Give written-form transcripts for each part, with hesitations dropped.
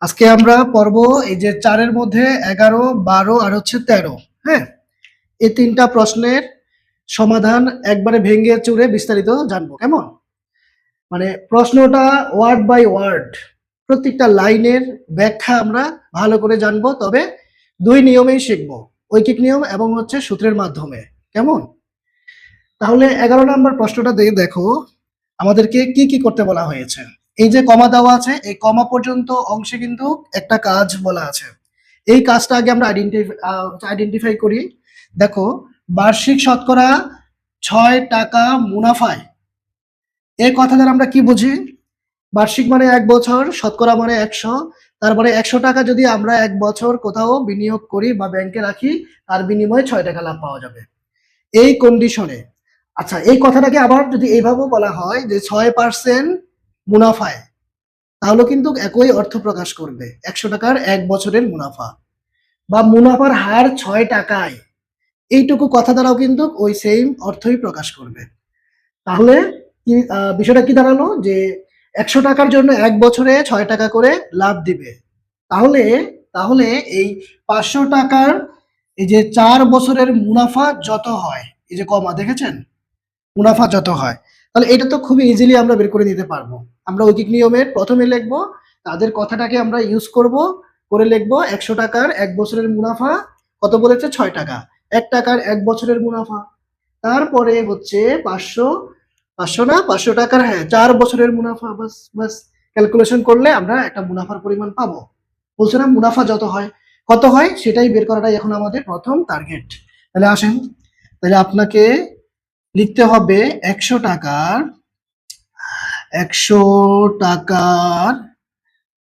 আজকে আমরা পড়ব এই যে ৪ এর মধ্যে ১১, ১২ আর হচ্ছে ১৩। হ্যাঁ? এই ৩ টা প্রশ্নের সমাধান একবারে ভেঙে চুরে বিস্তারিত জানবো। কেমন? মানে প্রশ্নটা ওয়ার্ড বাই ওয়ার্ড প্রত্যেকটা লাইনের ব্যাখ্যা আমরা ভালো করে জানবো। তবে ২ নিয়মেই শিখবো। ঐকিক নিয়ম এবং হচ্ছে সূত্রের মাধ্যমে। কেমন? তাহলে ১১ নাম্বার প্রশ্নটা দেখো আমাদেরকে কি করতে বলা হয়েছে। এই যে কমা দেওয়া আছে, এই কমা পর্যন্ত অংশে কিন্তু একটা কাজ বলা আছে। এই কাজটা আগে আমরা আইডেন্টিফাই করি। দেখো, বার্ষিক শতকরা ৬ টাকা মুনাফায়। এই কথা দ্বারা আমরা কি বুঝি? বার্ষিক মানে ১ বছর, শতকরা মানে ১০০। তারপরে ১০০ টাকা যদি আমরা ১ বছর কোথাও বিনিয়োগ করি বা ব্যাংকে রাখি, তার বিনিময়ে ৬ টাকা লাভ পাওয়া যাবে। এই কন্ডিশনে আচ্ছা, এই কথাটাকে আবার যদি এইভাবেও বলা হয় যে ৬% মুনাফায়, তাহলে কিন্তু একই অর্থ প্রকাশ করবে। ১০০ টাকার ১ বছরের মুনাফা বা মুনাফার হার ৬ টাকায়, এইটুকু কথা দ্বারাও কিন্তু ওই সেম অর্থই প্রকাশ করবে। তাহলে কি বিষয়টা কি দাঁড়ালো যে ১০০ টাকার জন্য ১ বছরে ৬ টাকা করে লাভ দিবে। তাহলে তাহলে এই ৫০০ টাকার এই যে ৪ বছরের মুনাফা যত হয়, এই যে কমা দেখেছেন? মুনাফা যত হয়, তাহলে এটা তো খুবই ইজিলি আমরা বের করে নিতে পারবো। আমরা ঐকিক নিয়মের প্রথমে লিখবো, তাদের কথাটাকে আমরা ইউজ করব, করে লিখবো ১০০ টাকার ১ বছরের মুনাফা কত বলেছে? ৬ টাকা। ১ টাকার ১ বছরের মুনাফা। তারপরে হচ্ছে ৫০০, ৫০০ না ৫০০ টাকার ৪ বছরের মুনাফা। বাস বাস ক্যালকুলেশন করলে আমরা একটা মুনাফার পরিমাণ পাবো। বলছে না মুনাফা যত হয়, কত হয় সেটাই বের করাটাই এখন আমাদের প্রথম টার্গেট। তাহলে আসেন, তাহলে আপনাকে লিখতে হবে ১০০ টাকার ১০০ টাকার,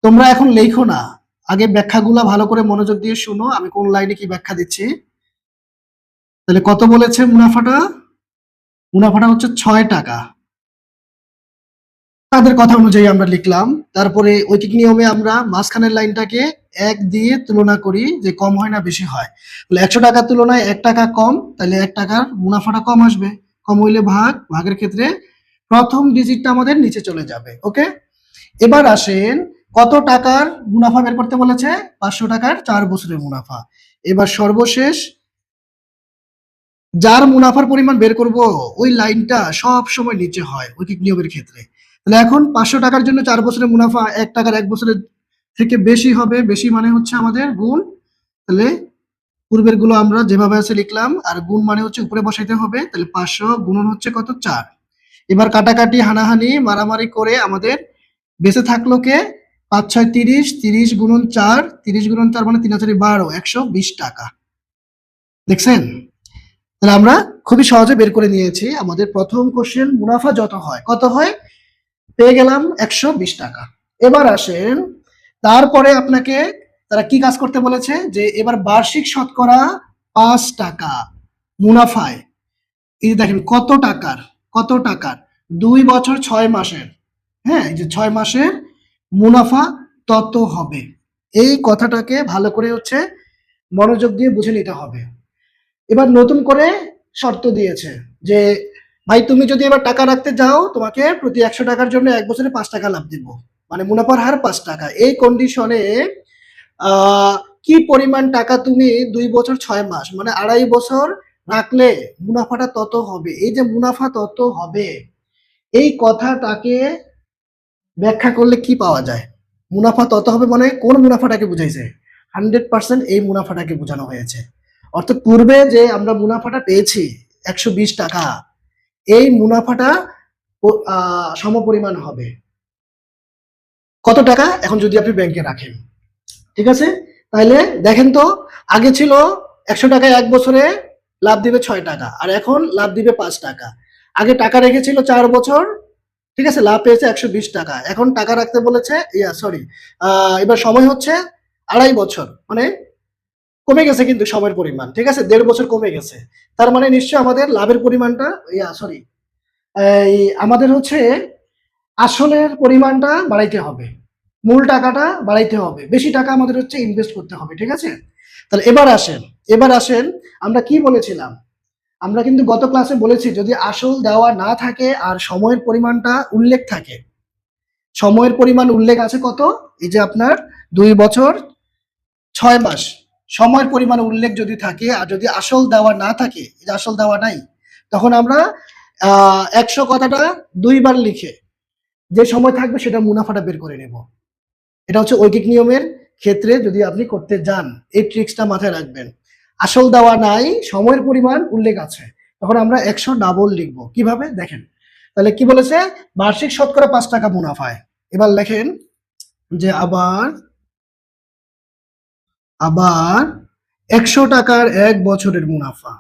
তোমরা এখন লেখো না, আগে ব্যাখ্যাগুলা ভালো করে মনোযোগ দিয়ে শুনো আমি কোন লাইনে কি ব্যাখ্যা দিচ্ছি। তাহলে কত বলেছে মুনাফাটা? মুনাফাটা হচ্ছে ৬ টাকা। তাদের কথা অনুযায়ী আমরা লিখলাম। তারপরে ঐকিক নিয়মে আমরা মাঝখানের লাইনটাকে ১ দিয়ে তুলনা করি যে কম হয় না বেশি হয়। তাহলে ১০০ টাকার তুলনায় ১ টাকা কম, তাহলে ১ টাকার মুনাফাটা কম আসবে। কম হইলে ভাগ, ভাগের ক্ষেত্রে প্রথম ডিজিটটা আমাদের নিচে চলে যাবে। ওকে? এবার আসেন, কত টাকার মুনাফা বের করতে বলেছে? ৫০০ টাকার ৪ বছরের মুনাফা। এবার সর্বশেষ যার মুনাফার পরিমাণ বের করব, ওই লাইনটা সব সময় নিচে হয় ঐকিক নিয়মের ক্ষেত্রে। তাহলে এখন ৫০০ টাকার জন্য ৪ বছরের মুনাফা ১ টাকার ১ বছরের থেকে বেশি হবে। বেশি মানে হচ্ছে আমাদের গুণ। তাহলে পূর্বের গুলো আমরা যেভাবে আছে লিখলাম, আর গুণ মানে হচ্ছে উপরে বসাইতে হবে। তাহলে ৫০০ গুণন হচ্ছে কত? ৪। এবার কাটাকাটি হানাহানি মারামারি করে আমাদের বেঁচে থাকলো কে? ৫ ৬ ৩০, ৩০ গুণন ৪, ৩০ গুণন ৪ মানে ৩ ৪ ১২, ১২০ টাকা। দেখছেন? তাহলে আমরা খুবই সহজে বের করে নিয়েছি। আমাদের প্রথম কোশ্চেন মুনাফা যত হয়, কত হয়? পেয়ে গেলাম ১২০ টাকা। এবার আসেন, তারপরে আপনাকে তারা কি কাজ করতে বলেছে? যে এবার বার্ষিক শতকরা ৫ টাকা মুনাফায়, এই যে দেখেন কত টাকার, কত টাকার ২ বছর ৬ মাসের, হ্যাঁ, এই যে ৬ মাসের মুনাফা তত হবে। এই কথাটাকে ভালো করে হচ্ছে মনোযোগ দিয়ে বুঝে নিতে হবে। এবার নতুন করে শর্ত দিয়েছে যে ভাই তুমি যদি এবার টাকা রাখতে যাও, তোমাকে প্রতি ১০০ টাকার জন্য ১ বছরে ৫ টাকা লাভ দিব। মানে মুনাফার হার ৫ টাকা। এই কন্ডিশনে আ কি পরিমাণ টাকা তুমি ২ বছর ৬ মাস মানে ২.৫ বছর রাখলে মুনাফাটা তত হবে। এই যে মুনাফা তত হবে, এই কথাটাকে ব্যাখ্যা করলে কি পাওয়া যায়? মুনাফা তত হবে মানে কোন মুনাফাটাকে বুঝাইছে? 100% এই মুনাফাটাকে বোঝানো হয়েছে। অর্থাৎ পূর্বে যে আমরা মুনাফাটা পেয়েছি ১২০ টাকা, এই মুনাফাটা সমপরিমাণ হবে। কত টাকা? এখন যদি আপনি ব্যাংকে রাখেন। ঠিক আছে? তাইলে দেখেন তো, আগে ছিল ১০০ টাকায় ১ বছরে লাভ দিবে ৬ টাকা আর এখন লাভ দিবে ৫ টাকা। আগে টাকা রেখেছিল ৪ বছর, ঠিক আছে? লাভ পেয়েছে ১২০ টাকা। এখন টাকা রাখতে বলেছে, সরি, এবার সময় হচ্ছে ২.৫ বছর। মানে কমে গেছে কিন্তু সময়ের পরিমাণ। ঠিক আছে? ১.৫ বছর কমে গেছে। তার মানে নিশ্চয়ই আমাদের লাভের পরিমাণটা, সরি, এই আমাদের হচ্ছে আসলের পরিমাণটা বাড়াইতে হবে। মূল টাকাটা বাড়াইতে হবে। বেশি টাকা আমাদের হচ্ছে ইনভেস্ট করতে হবে। ঠিক আছে? তাহলে এবার আসেন আমরা কি বলেছিলাম? আমরা কিন্তু গত ক্লাসে বলেছি যদি আসল দেওয়া না থাকে আর সময়ের পরিমাণটা উল্লেখ থাকে, সময়ের পরিমাণ উল্লেখ আছে কত? এই যে আপনার 2 বছর 6 মাস। সময়ের পরিমাণ উল্লেখ যদি থাকে আর যদি আসল দেওয়া না থাকে, এই যে আসল দেওয়া নাই, তখন আমরা 100 কথাটা 2 বার লিখে যে সময় থাকবে সেটা মুনাফাটা বের করে নেব। এটা হচ্ছে ঐকিক নিয়মের ক্ষেত্রে যদি আপনি করতে যান, এই ট্রিক্সটা মাথায় রাখবেন। আসল দেওয়া নাই, সময়ের পরিমাণ উল্লেখ আছে, তখন আমরা 100 ডাবল লিখবো। কিভাবে দেখেন, তাহলে কি বলেছে? বার্ষিক শতকরা 5 টাকা মুনাফায়। এবার লেখেন যে আবার 100 টাকার 1 বছরের মুনাফা।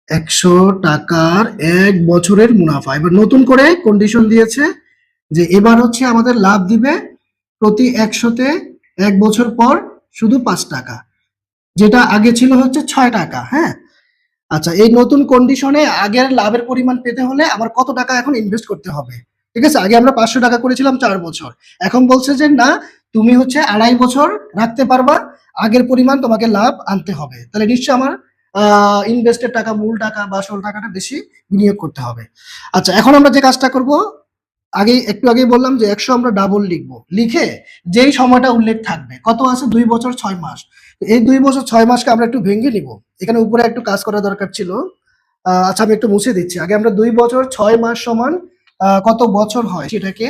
100 টাকার 1 বছরের মুনাফা। এবার নতুন করে কন্ডিশন দিয়েছে যে এবার হচ্ছে আমাদের লাভ দিবে প্রতি 100-তে 1 বছর পর শুধু 5 টাকা, যেটা আগে ছিল হচ্ছে 6 টাকা। হ্যাঁ, আচ্ছা, এই নতুন কন্ডিশনে আগের লাভের পরিমাণ পেতে হলে আবার কত টাকা এখন ইনভেস্ট করতে হবে? ঠিক আছে, আগে আমরা 500 টাকা করেছিলাম 4 বছর, এখন বলছে যে না, তুমি হচ্ছে 2.5 বছর রাখতে পারবা, আগের পরিমাণ তোমাকে লাভ আনতে হবে। তাহলে নিশ্চয়ই আমার ইনভেস্টের টাকা, মূল টাকা বা আসল টাকাটা বেশি বিনিয়োগ করতে হবে। আচ্ছা, এখন আমরা যে কাজটা করব, একটু আগেই বললাম যে 100 আমরা ডাবল লিখবো, লিখে যেই সময়টা উল্লেখ থাকবে, কত আছে? 2 বছর 6 মাস। এই 2 বছর 6 মাসকে আমরা একটু ভেঙে নিব। এখানে উপরে একটু কাজ করা দরকার ছিল। আচ্ছা, আমি একটু মুছে দিচ্ছি। আগে আমরা 2 বছর 6 মাস সমান কত বছর হয় সেটাকে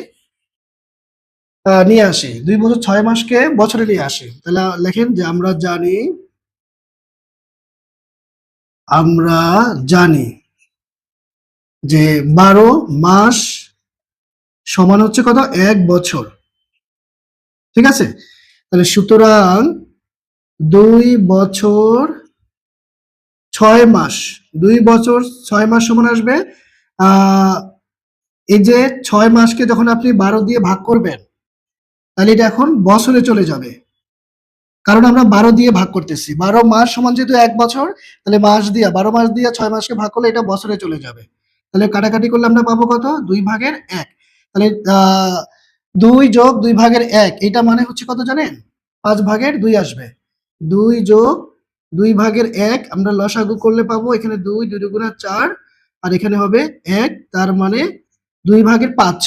নিয়ে আসি। 2 বছর 6 মাসকে বছরে নিয়ে আসি। তাহলে লেখেন যে আমরা জানি যে 12 মাস সমান হচ্ছে কত? 1 বছর। ঠিক আছে, তাহলে সুতরাং 2 বছর 6 মাস, 2 বছর 6 মাস সমান আসবে, এই যে 6 মাসকে যখন আপনি 12 দিয়ে ভাগ করবেন, তাহলে এটা এখন বছরে চলে যাবে, কারণ আমরা 12 দিয়ে ভাগ করতেছি। 12 মাস সমান যেহেতু 1 বছর, তাহলে 12 মাস দিয়ে 6 মাসকে ভাগ করলে এটা বছরে চলে যাবে। তাহলে কাটাকাটি করলে আমরা পাবো কত? 2 ভাগের 1। তাহলে 2 যোগ 2 ভাগের 1, এটা মানে হচ্ছে কত জানেন? 5 ভাগের 2 আসবে। 2 যোগ 2 ভাগের 1 আমরা লসাগু করলে পাবো এখানে 2, 2 দুগুণা 4, আর এখানে হবে 1, তার মানে 2 ভাগের 5।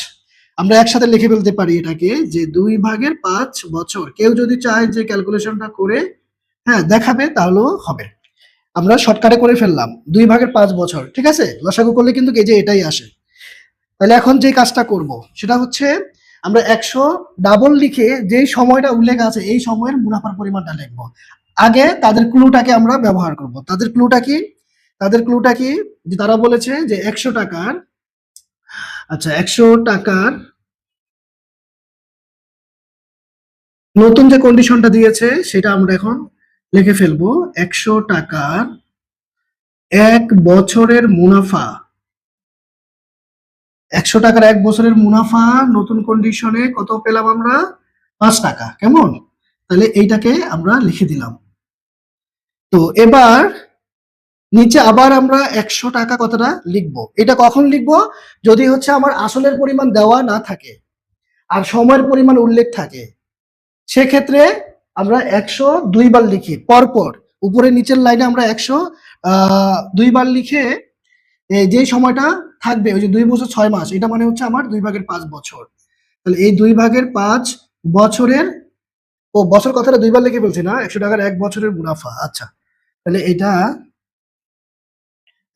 আমরা একসাথে লিখে ফেলতে পারি এটাকে যে 2 ভাগের 5 বছর। কেউ যদি চায় যে ক্যালকুলেশনটা করে দেখাবে, তাহলেও হবে। আমরা শর্টকাটে করে ফেললাম 2 ভাগের 5 বছর। ঠিক আছে, লসাগু করলে কিন্তু এই যে এটাই আসে। তাহলে এখন যে কাজটা করব সেটা হচ্ছে আমরা 100 ডাবল লিখে যেই সময়টা উল্লেখ আছে এই সময়ের মুনাফার পরিমাণটা লিখব। আগে তাদের ক্লুটাকে আমরা ব্যবহার করব। তাদের ক্লুটা কি যে তারা বলেছে যে 100 টাকার, আচ্ছা 100 টাকার নতুন যে কন্ডিশনটা দিয়েছে সেটা আমরা এখন লিখে ফেলবো। 100 টাকার 1 বছরের মুনাফা। 100 টাকার 1 বছরের মুনাফা নতুন কন্ডিশনে কত পেলাম আমরা? 5 টাকা। কেমন? তাহলে এইটাকে আমরা লিখে দিলাম। তো এবার নিচে আবার আমরা 100 টাকা কথাটা লিখবো। এটা কখন লিখবো? যদি হচ্ছে আমার আসলের পরিমাণ দেওয়া না থাকে আর সময়ের পরিমাণ উল্লেখ থাকে, সেক্ষেত্রে আমরা 100 2 বার লিখি পরপর। উপরে নিচের লাইনে আমরা 100 2 বার লিখে যে সময়টা থাকবে, ওই যে 2 বছর 6 মাস, এটা মানে হচ্ছে আমার 2 ভাগের 5 বছর। তাহলে এই 2 ভাগের 5 বছরের, বছর কথাটা 2 বার লিখে ফেলছি না, 100 টাকার 1 বছরের মুনাফা। আচ্ছা, তাহলে এটা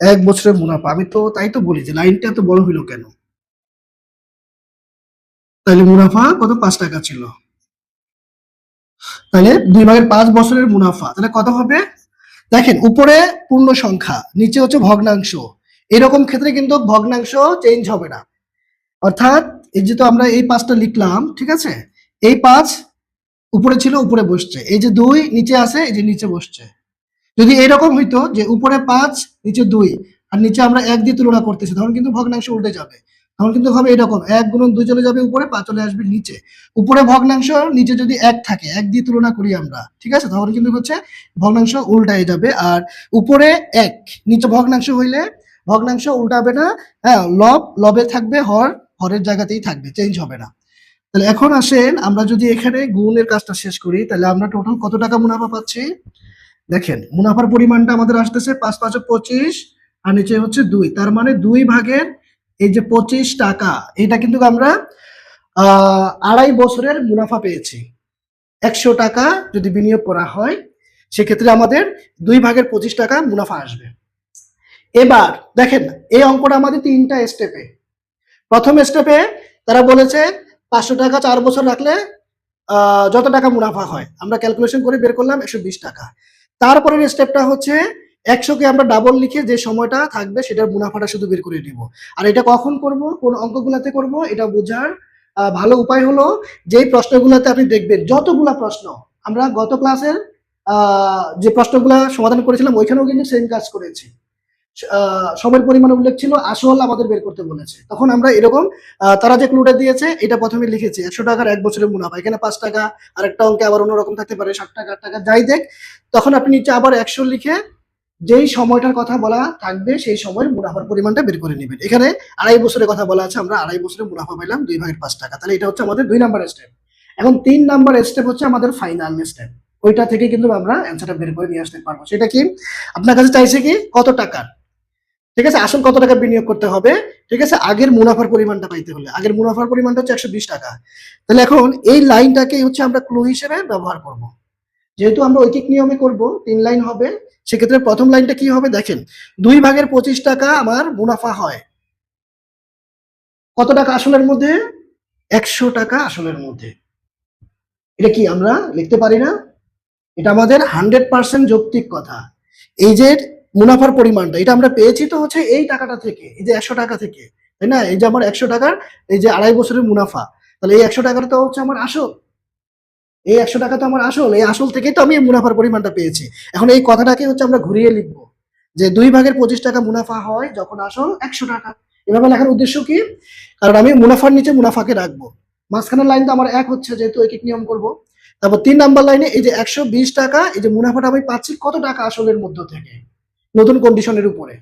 1 বছরের মুনাফা। আমি তো তাই তো বলি যে লাইনটা এত বড় হইলো কেন? তাহলে মুনাফা কত? 5 টাকা ছিল। তাহলে 2 ভাগের 5 বছরের মুনাফা, তাহলে কত হবে? দেখেন, উপরে পূর্ণ সংখ্যা, নিচে হচ্ছে ভগ্নাংশ। এরকম ক্ষেত্রে কিন্তু ভগ্নাংশ চেঞ্জ হবে না। অর্থাৎ এই যে তো আমরা এই 5টা লিখলাম, ঠিক আছে, এই 5 উপরে ছিল, উপরে বসছে। এই যে 2 নিচে আছে, এই যে নিচে বসছে। যদি এরকম হইতো যে উপরে 5 নিচে 2 আর নিচে আমরা 1 দিয়ে তুলনা করতেছি, তখন কিন্তু ভগ্নাংশ উল্টে যাবে। তখন কিন্তু হবে এরকম, 1 গুণন 2 চলে যাবে উপরে, 5 চলে আসবে নিচে। উপরে ভগ্নাংশ, নিচে যদি 1 থাকে, 1 দিয়ে তুলনা করি আমরা, ঠিক আছে, তখন কিন্তু হচ্ছে ভগ্নাংশ উল্টায় যাবে। আর উপরে 1 নিচে ভগ্নাংশ হইলে ভগ্নাংশ উল্টাবে না। হ্যাঁ, লবে থাকবে, হরের জায়গাতেই থাকবে, চেঞ্জ হবে না। তাহলে এখন আসেন আমরা যদি এখানে গুণের কাজটা শেষ করি, তাহলে আমরা টোটাল কত টাকা মুনাফা পাচ্ছি? দেখেন, মুনাফার পরিমাণটা আমাদের আসতেছে 5 5 25 আর নিচে হচ্ছে 2, তার মানে 2 ভাগের এই যে 25 টাকা, এটা কিন্তু আমরা 2.5 বছরের মুনাফা পেয়েছি। 100 টাকা যদি বিনিয়োগ করা হয় সেক্ষেত্রে আমাদের 2/25 টাকা মুনাফা আসবে। এবার দেখেন এই অঙ্কটা আমাদের 3টা স্টেপে। প্রথম স্টেপে তারা বলেছে 500 টাকা 4 বছর রাখলে যত টাকা মুনাফা হয় আমরা ক্যালকুলেশন করে বের করলাম 120 টাকা। তারপরের স্টেপটা হচ্ছে 100 কে আমরা ডাবল লিখে যে সময়টা থাকবে সেটার মুনাফাটা শুধু বের করে নিব। আর এটা কখন করব, কোন অঙ্কগুলোতে করব, এটা বোঝার ভালো উপায় হলো যেই প্রশ্নগুলোতে আপনি দেখবেন যতগুলা প্রশ্ন আমরা গত ক্লাসের যে প্রশ্নগুলা সমাধান করেছিলাম ওইখানেও কিন্তু সেম কাজ করেছি। সময়ের পরিমাণ উল্লেখ ছিল, আসল আমাদের বের করতে বলেছে। তখন আমরা এরকম তারা যে ক্লুটা দিয়েছে এটা প্রথমে লিখেছি 100 টাকার 1 বছরের মুনাফা। এখানে 5 টাকা, আরেকটা অঙ্কে আবার অন্যরকম থাকতে পারে 60 টাকা 8 টাকা যাই দেখ, তখন আপনি নিচে আবার 100 লিখে যেই সময়টার কথা বলা থাকবে সেই সময়ের মুনাফার পরিমাণটা বের করে নেবেন। এখানে 2.5 বছরের কথা বলা আছে, আমরা 2.5 বছরের মুনাফা পাইলাম 2/5 টাকা। তাহলে এটা হচ্ছে আমাদের 2 নাম্বার স্টেপ। এখন 3 নাম্বার স্টেপ হচ্ছে আমাদের ফাইনাল স্টেপ। ওইটা থেকে কিন্তু আমরা অ্যান্সারটা বের করে নিয়ে আসতে পারবো। সেটা কি, আপনার কাছে চাইছে কি কত টাকা, ঠিক আছে, আসল কত টাকা বিনিয়োগ করতে হবে, ঠিক আছে, আগের মুনাফার পরিমাণটা পাইতে হলে আগের মুনাফার পরিমাণটা হচ্ছে 120 টাকা। তাহলে এখন এই লাইনটাকে হচ্ছে আমরা ক্লু হিসেবে ব্যবহার করব। যেহেতু আমরা ঐকিক নিয়মে করব 3 লাইন হবে, সেক্ষেত্রে প্রথম লাইনটা কি হবে দেখেন, 2/25 টাকা আমার মুনাফা হয় কত টাকা আসলের মধ্যে, 100 টাকা আসলের মধ্যে। এটা কি আমরা লিখতে পারি না? এটা আমাদের 100% যৌক্তিক কথা। এই যে মুনাফার পরিমাণটা এটা আমরা পেয়েছি তো হচ্ছে এই টাকাটা থেকে, এই যে 100 টাকা থেকে, তাই না? এই যে আমার 100 টাকার এই যে 2.5 বছরের মুনাফা, তাহলে এই 100 টাকাটা তো হচ্ছে আমার আসল। এই 100 টাকা তো আমার আসল, এই আসল থেকেই তো আমি এই মুনাফার পরিমাণটা পেয়েছি। এখন এই কথাটাকে হচ্ছে আমরা ঘুরিয়ে লিখবো যে 2/25 টাকা মুনাফা হয় যখন আসল 100 টাকা। এভাবে লেখার উদ্দেশ্য কি, কারণ আমি মুনাফার নিচে মুনাফাকে রাখবো, মাঝখানের লাইন তো আমার এক হচ্ছে যেহেতু ঐকিক নিয়ম করব। তারপর 3 নাম্বার লাইনে এই যে 120 টাকা, এই যে মুনাফাটা আমি পাচ্ছি কত টাকা আসলের মধ্য থেকে, নতুন কন্ডিশনের উপরে।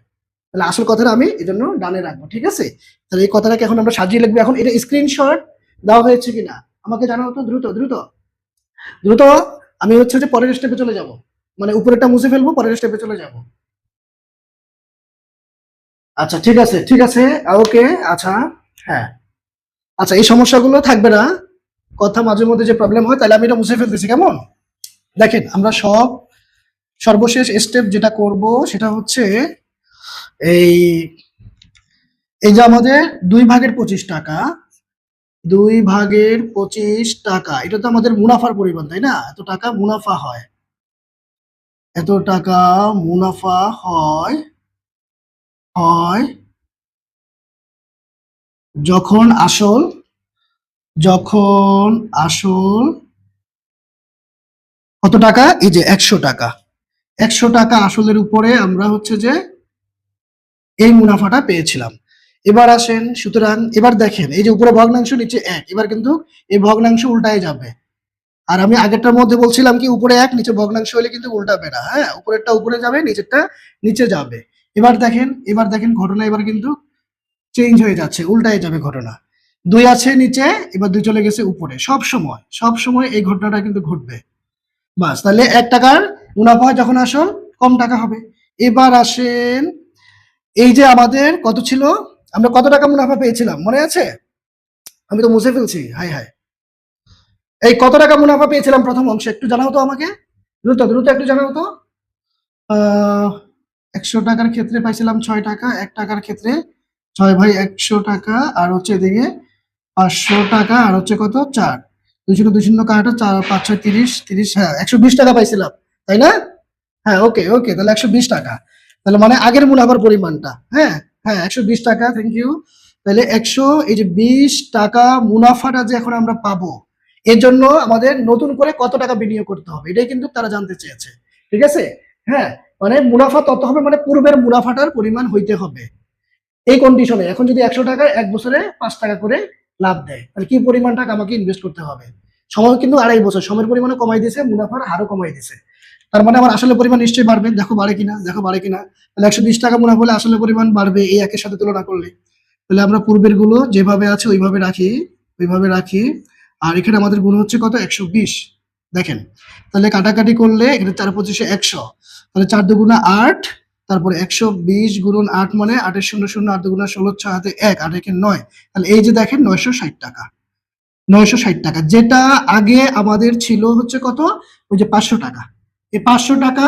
তাহলে আসল কথাটা আমি এজন্য ডানে রাখবো, ঠিক আছে? তাহলে এই কথাটাকে এখন আমরা সাজিয়ে লিখবো। এখন এটা স্ক্রিনশট দেওয়া হয়েছে কিনা আমাকে জানাও তো, দ্রুত দ্রুত দ্রুত। আমি হচ্ছে যে পরের স্টেপে চলে যাব, মানে উপরেরটা মুছে ফেলবো, পরের স্টেপে চলে যাব। আচ্ছা ঠিক আছে ঠিক আছে, ওকে। আচ্ছা হ্যাঁ, আচ্ছা এই সমস্যাগুলো থাকবে না, কথা মাঝে মধ্যে যে প্রবলেম হয়, তাহলে আমি এটা মুছে ফেলতেছি, কেমন? দেখেন আমরা সর্বশেষ স্টেপ যেটা করব সেটা হচ্ছে এই এই যে আমাদের 2/25 টাকা, 2/25 টাকা, এটা তো আমাদের মুনাফার পরিমাণ, তাই না? এত টাকা মুনাফা হয়, এত টাকা মুনাফা হয় হয় যখন আসল, যখন আসল কত টাকা, এই যে 100 টাকা, 100 টাকা আসলের উপরে আমরা হচ্ছে যে এই মুনাফাটা পেয়েছিলাম। এবার আসেন, সুতরাং এবার দেখেন এই যে উপরে ভগ্নাংশ নিচে 1, এবার কিন্তু এই ভগ্নাংশ উল্টায় যাবে। আর আমি আগেরটার মধ্যে বলছিলাম কি উপরে 1 নিচে ভগ্নাংশ হলে কিন্তু উল্টাবে না, হ্যাঁ, উপরেরটা উপরে যাবে নিচেরটা নিচে যাবে। এবার দেখেন ঘটনা এবার কিন্তু চেঞ্জ হয়ে যাচ্ছে, উল্টায় যাবে ঘটনা। 2 আছে নিচে, এবার 2 চলে গেছে উপরে। সব সময় এই ঘটনাটা কিন্তু ঘটবে। বাস, তাহলে 1 টাকার মুনাফা হয় যখন আসল কম টাকা হবে। এবার আসেন এই যে আমাদের কত ছিল, আমরা কত টাকা মুনাফা পেয়েছিলাম মনে আছে? আমি তো মুছে ফেলছি, হাই হাই। এই কত টাকা মুনাফা পেয়েছিলাম প্রথম অংশে একটু জানাও তো আমাকে, দ্রুত দ্রুত একটু জানাও তো। 100 টাকার ক্ষেত্রে পাইছিলাম 6 টাকা, 1 টাকার ক্ষেত্রে 6/100 টাকা, আর হচ্ছে এদিকে 500 টাকা, আর হচ্ছে কত 4, 2 কাটা 4 5 6 30, 30, হ্যাঁ 120 টাকা পাইছিলাম, তাই না? হ্যাঁ ওকে ওকে, তাহলে 120 টাকা, তাহলে মানে আগের মুনাফার পরিমাণটা, হ্যাঁ হ্যাঁ 120 টাকা, থ্যাংক ইউ। তাহলে 100 এই যে 20 টাকা মুনাফাটা যে এখন আমরা পাবো, এর জন্য আমাদের নতুন করে কত টাকা বিনিয়োগ করতে হবে এটাই কিন্তু তারা জানতে চেয়েছে, ঠিক আছে? হ্যাঁ, মানে মুনাফা তত হবে মানে পূর্বের মুনাফাটার পরিমাণ হইতে হবে এই কন্ডিশনে। এখন যদি 100 টাকায় 1 বছরে 5 টাকা করে লাভ দেয়, তাহলে কি পরিমাণ টাকা আমাকে ইনভেস্ট করতে হবে? সময় কিন্তু 2.5 বছর, সময়ের পরিমাণও কমাই দিয়েছে, মুনাফার হারও কমাই দিয়েছে। তার মানে আমার আসলে পরিমাণ নিশ্চয়ই বাড়বে, দেখো বাড়ে কিনা, দেখো বাড়ে কিনা। তাহলে 120 টাকা মুনাফা হলে আসলে পরিমাণ বাড়বে এই একের সাথে তুলনা করলে। তাহলে আমরা পূর্বের গুলো যেভাবে আছে ওইভাবে রাখি। আর এখানে আমাদের গুণ হচ্ছে কত, 120। দেখেন তাহলে কাটাকাটি করলে এটা 4 25 100, তাহলে 4 2 8, তারপরে 120 গুণন 8 মানে 8 এর 0 0 8 দুগুণে 16 6 হাতে 1 8 একে 9। তাহলে এই যে দেখেন 960 টাকা, 960 টাকা, যেটা আগে আমাদের ছিল হচ্ছে কত, ওই যে 500 টাকা। এই 500 টাকা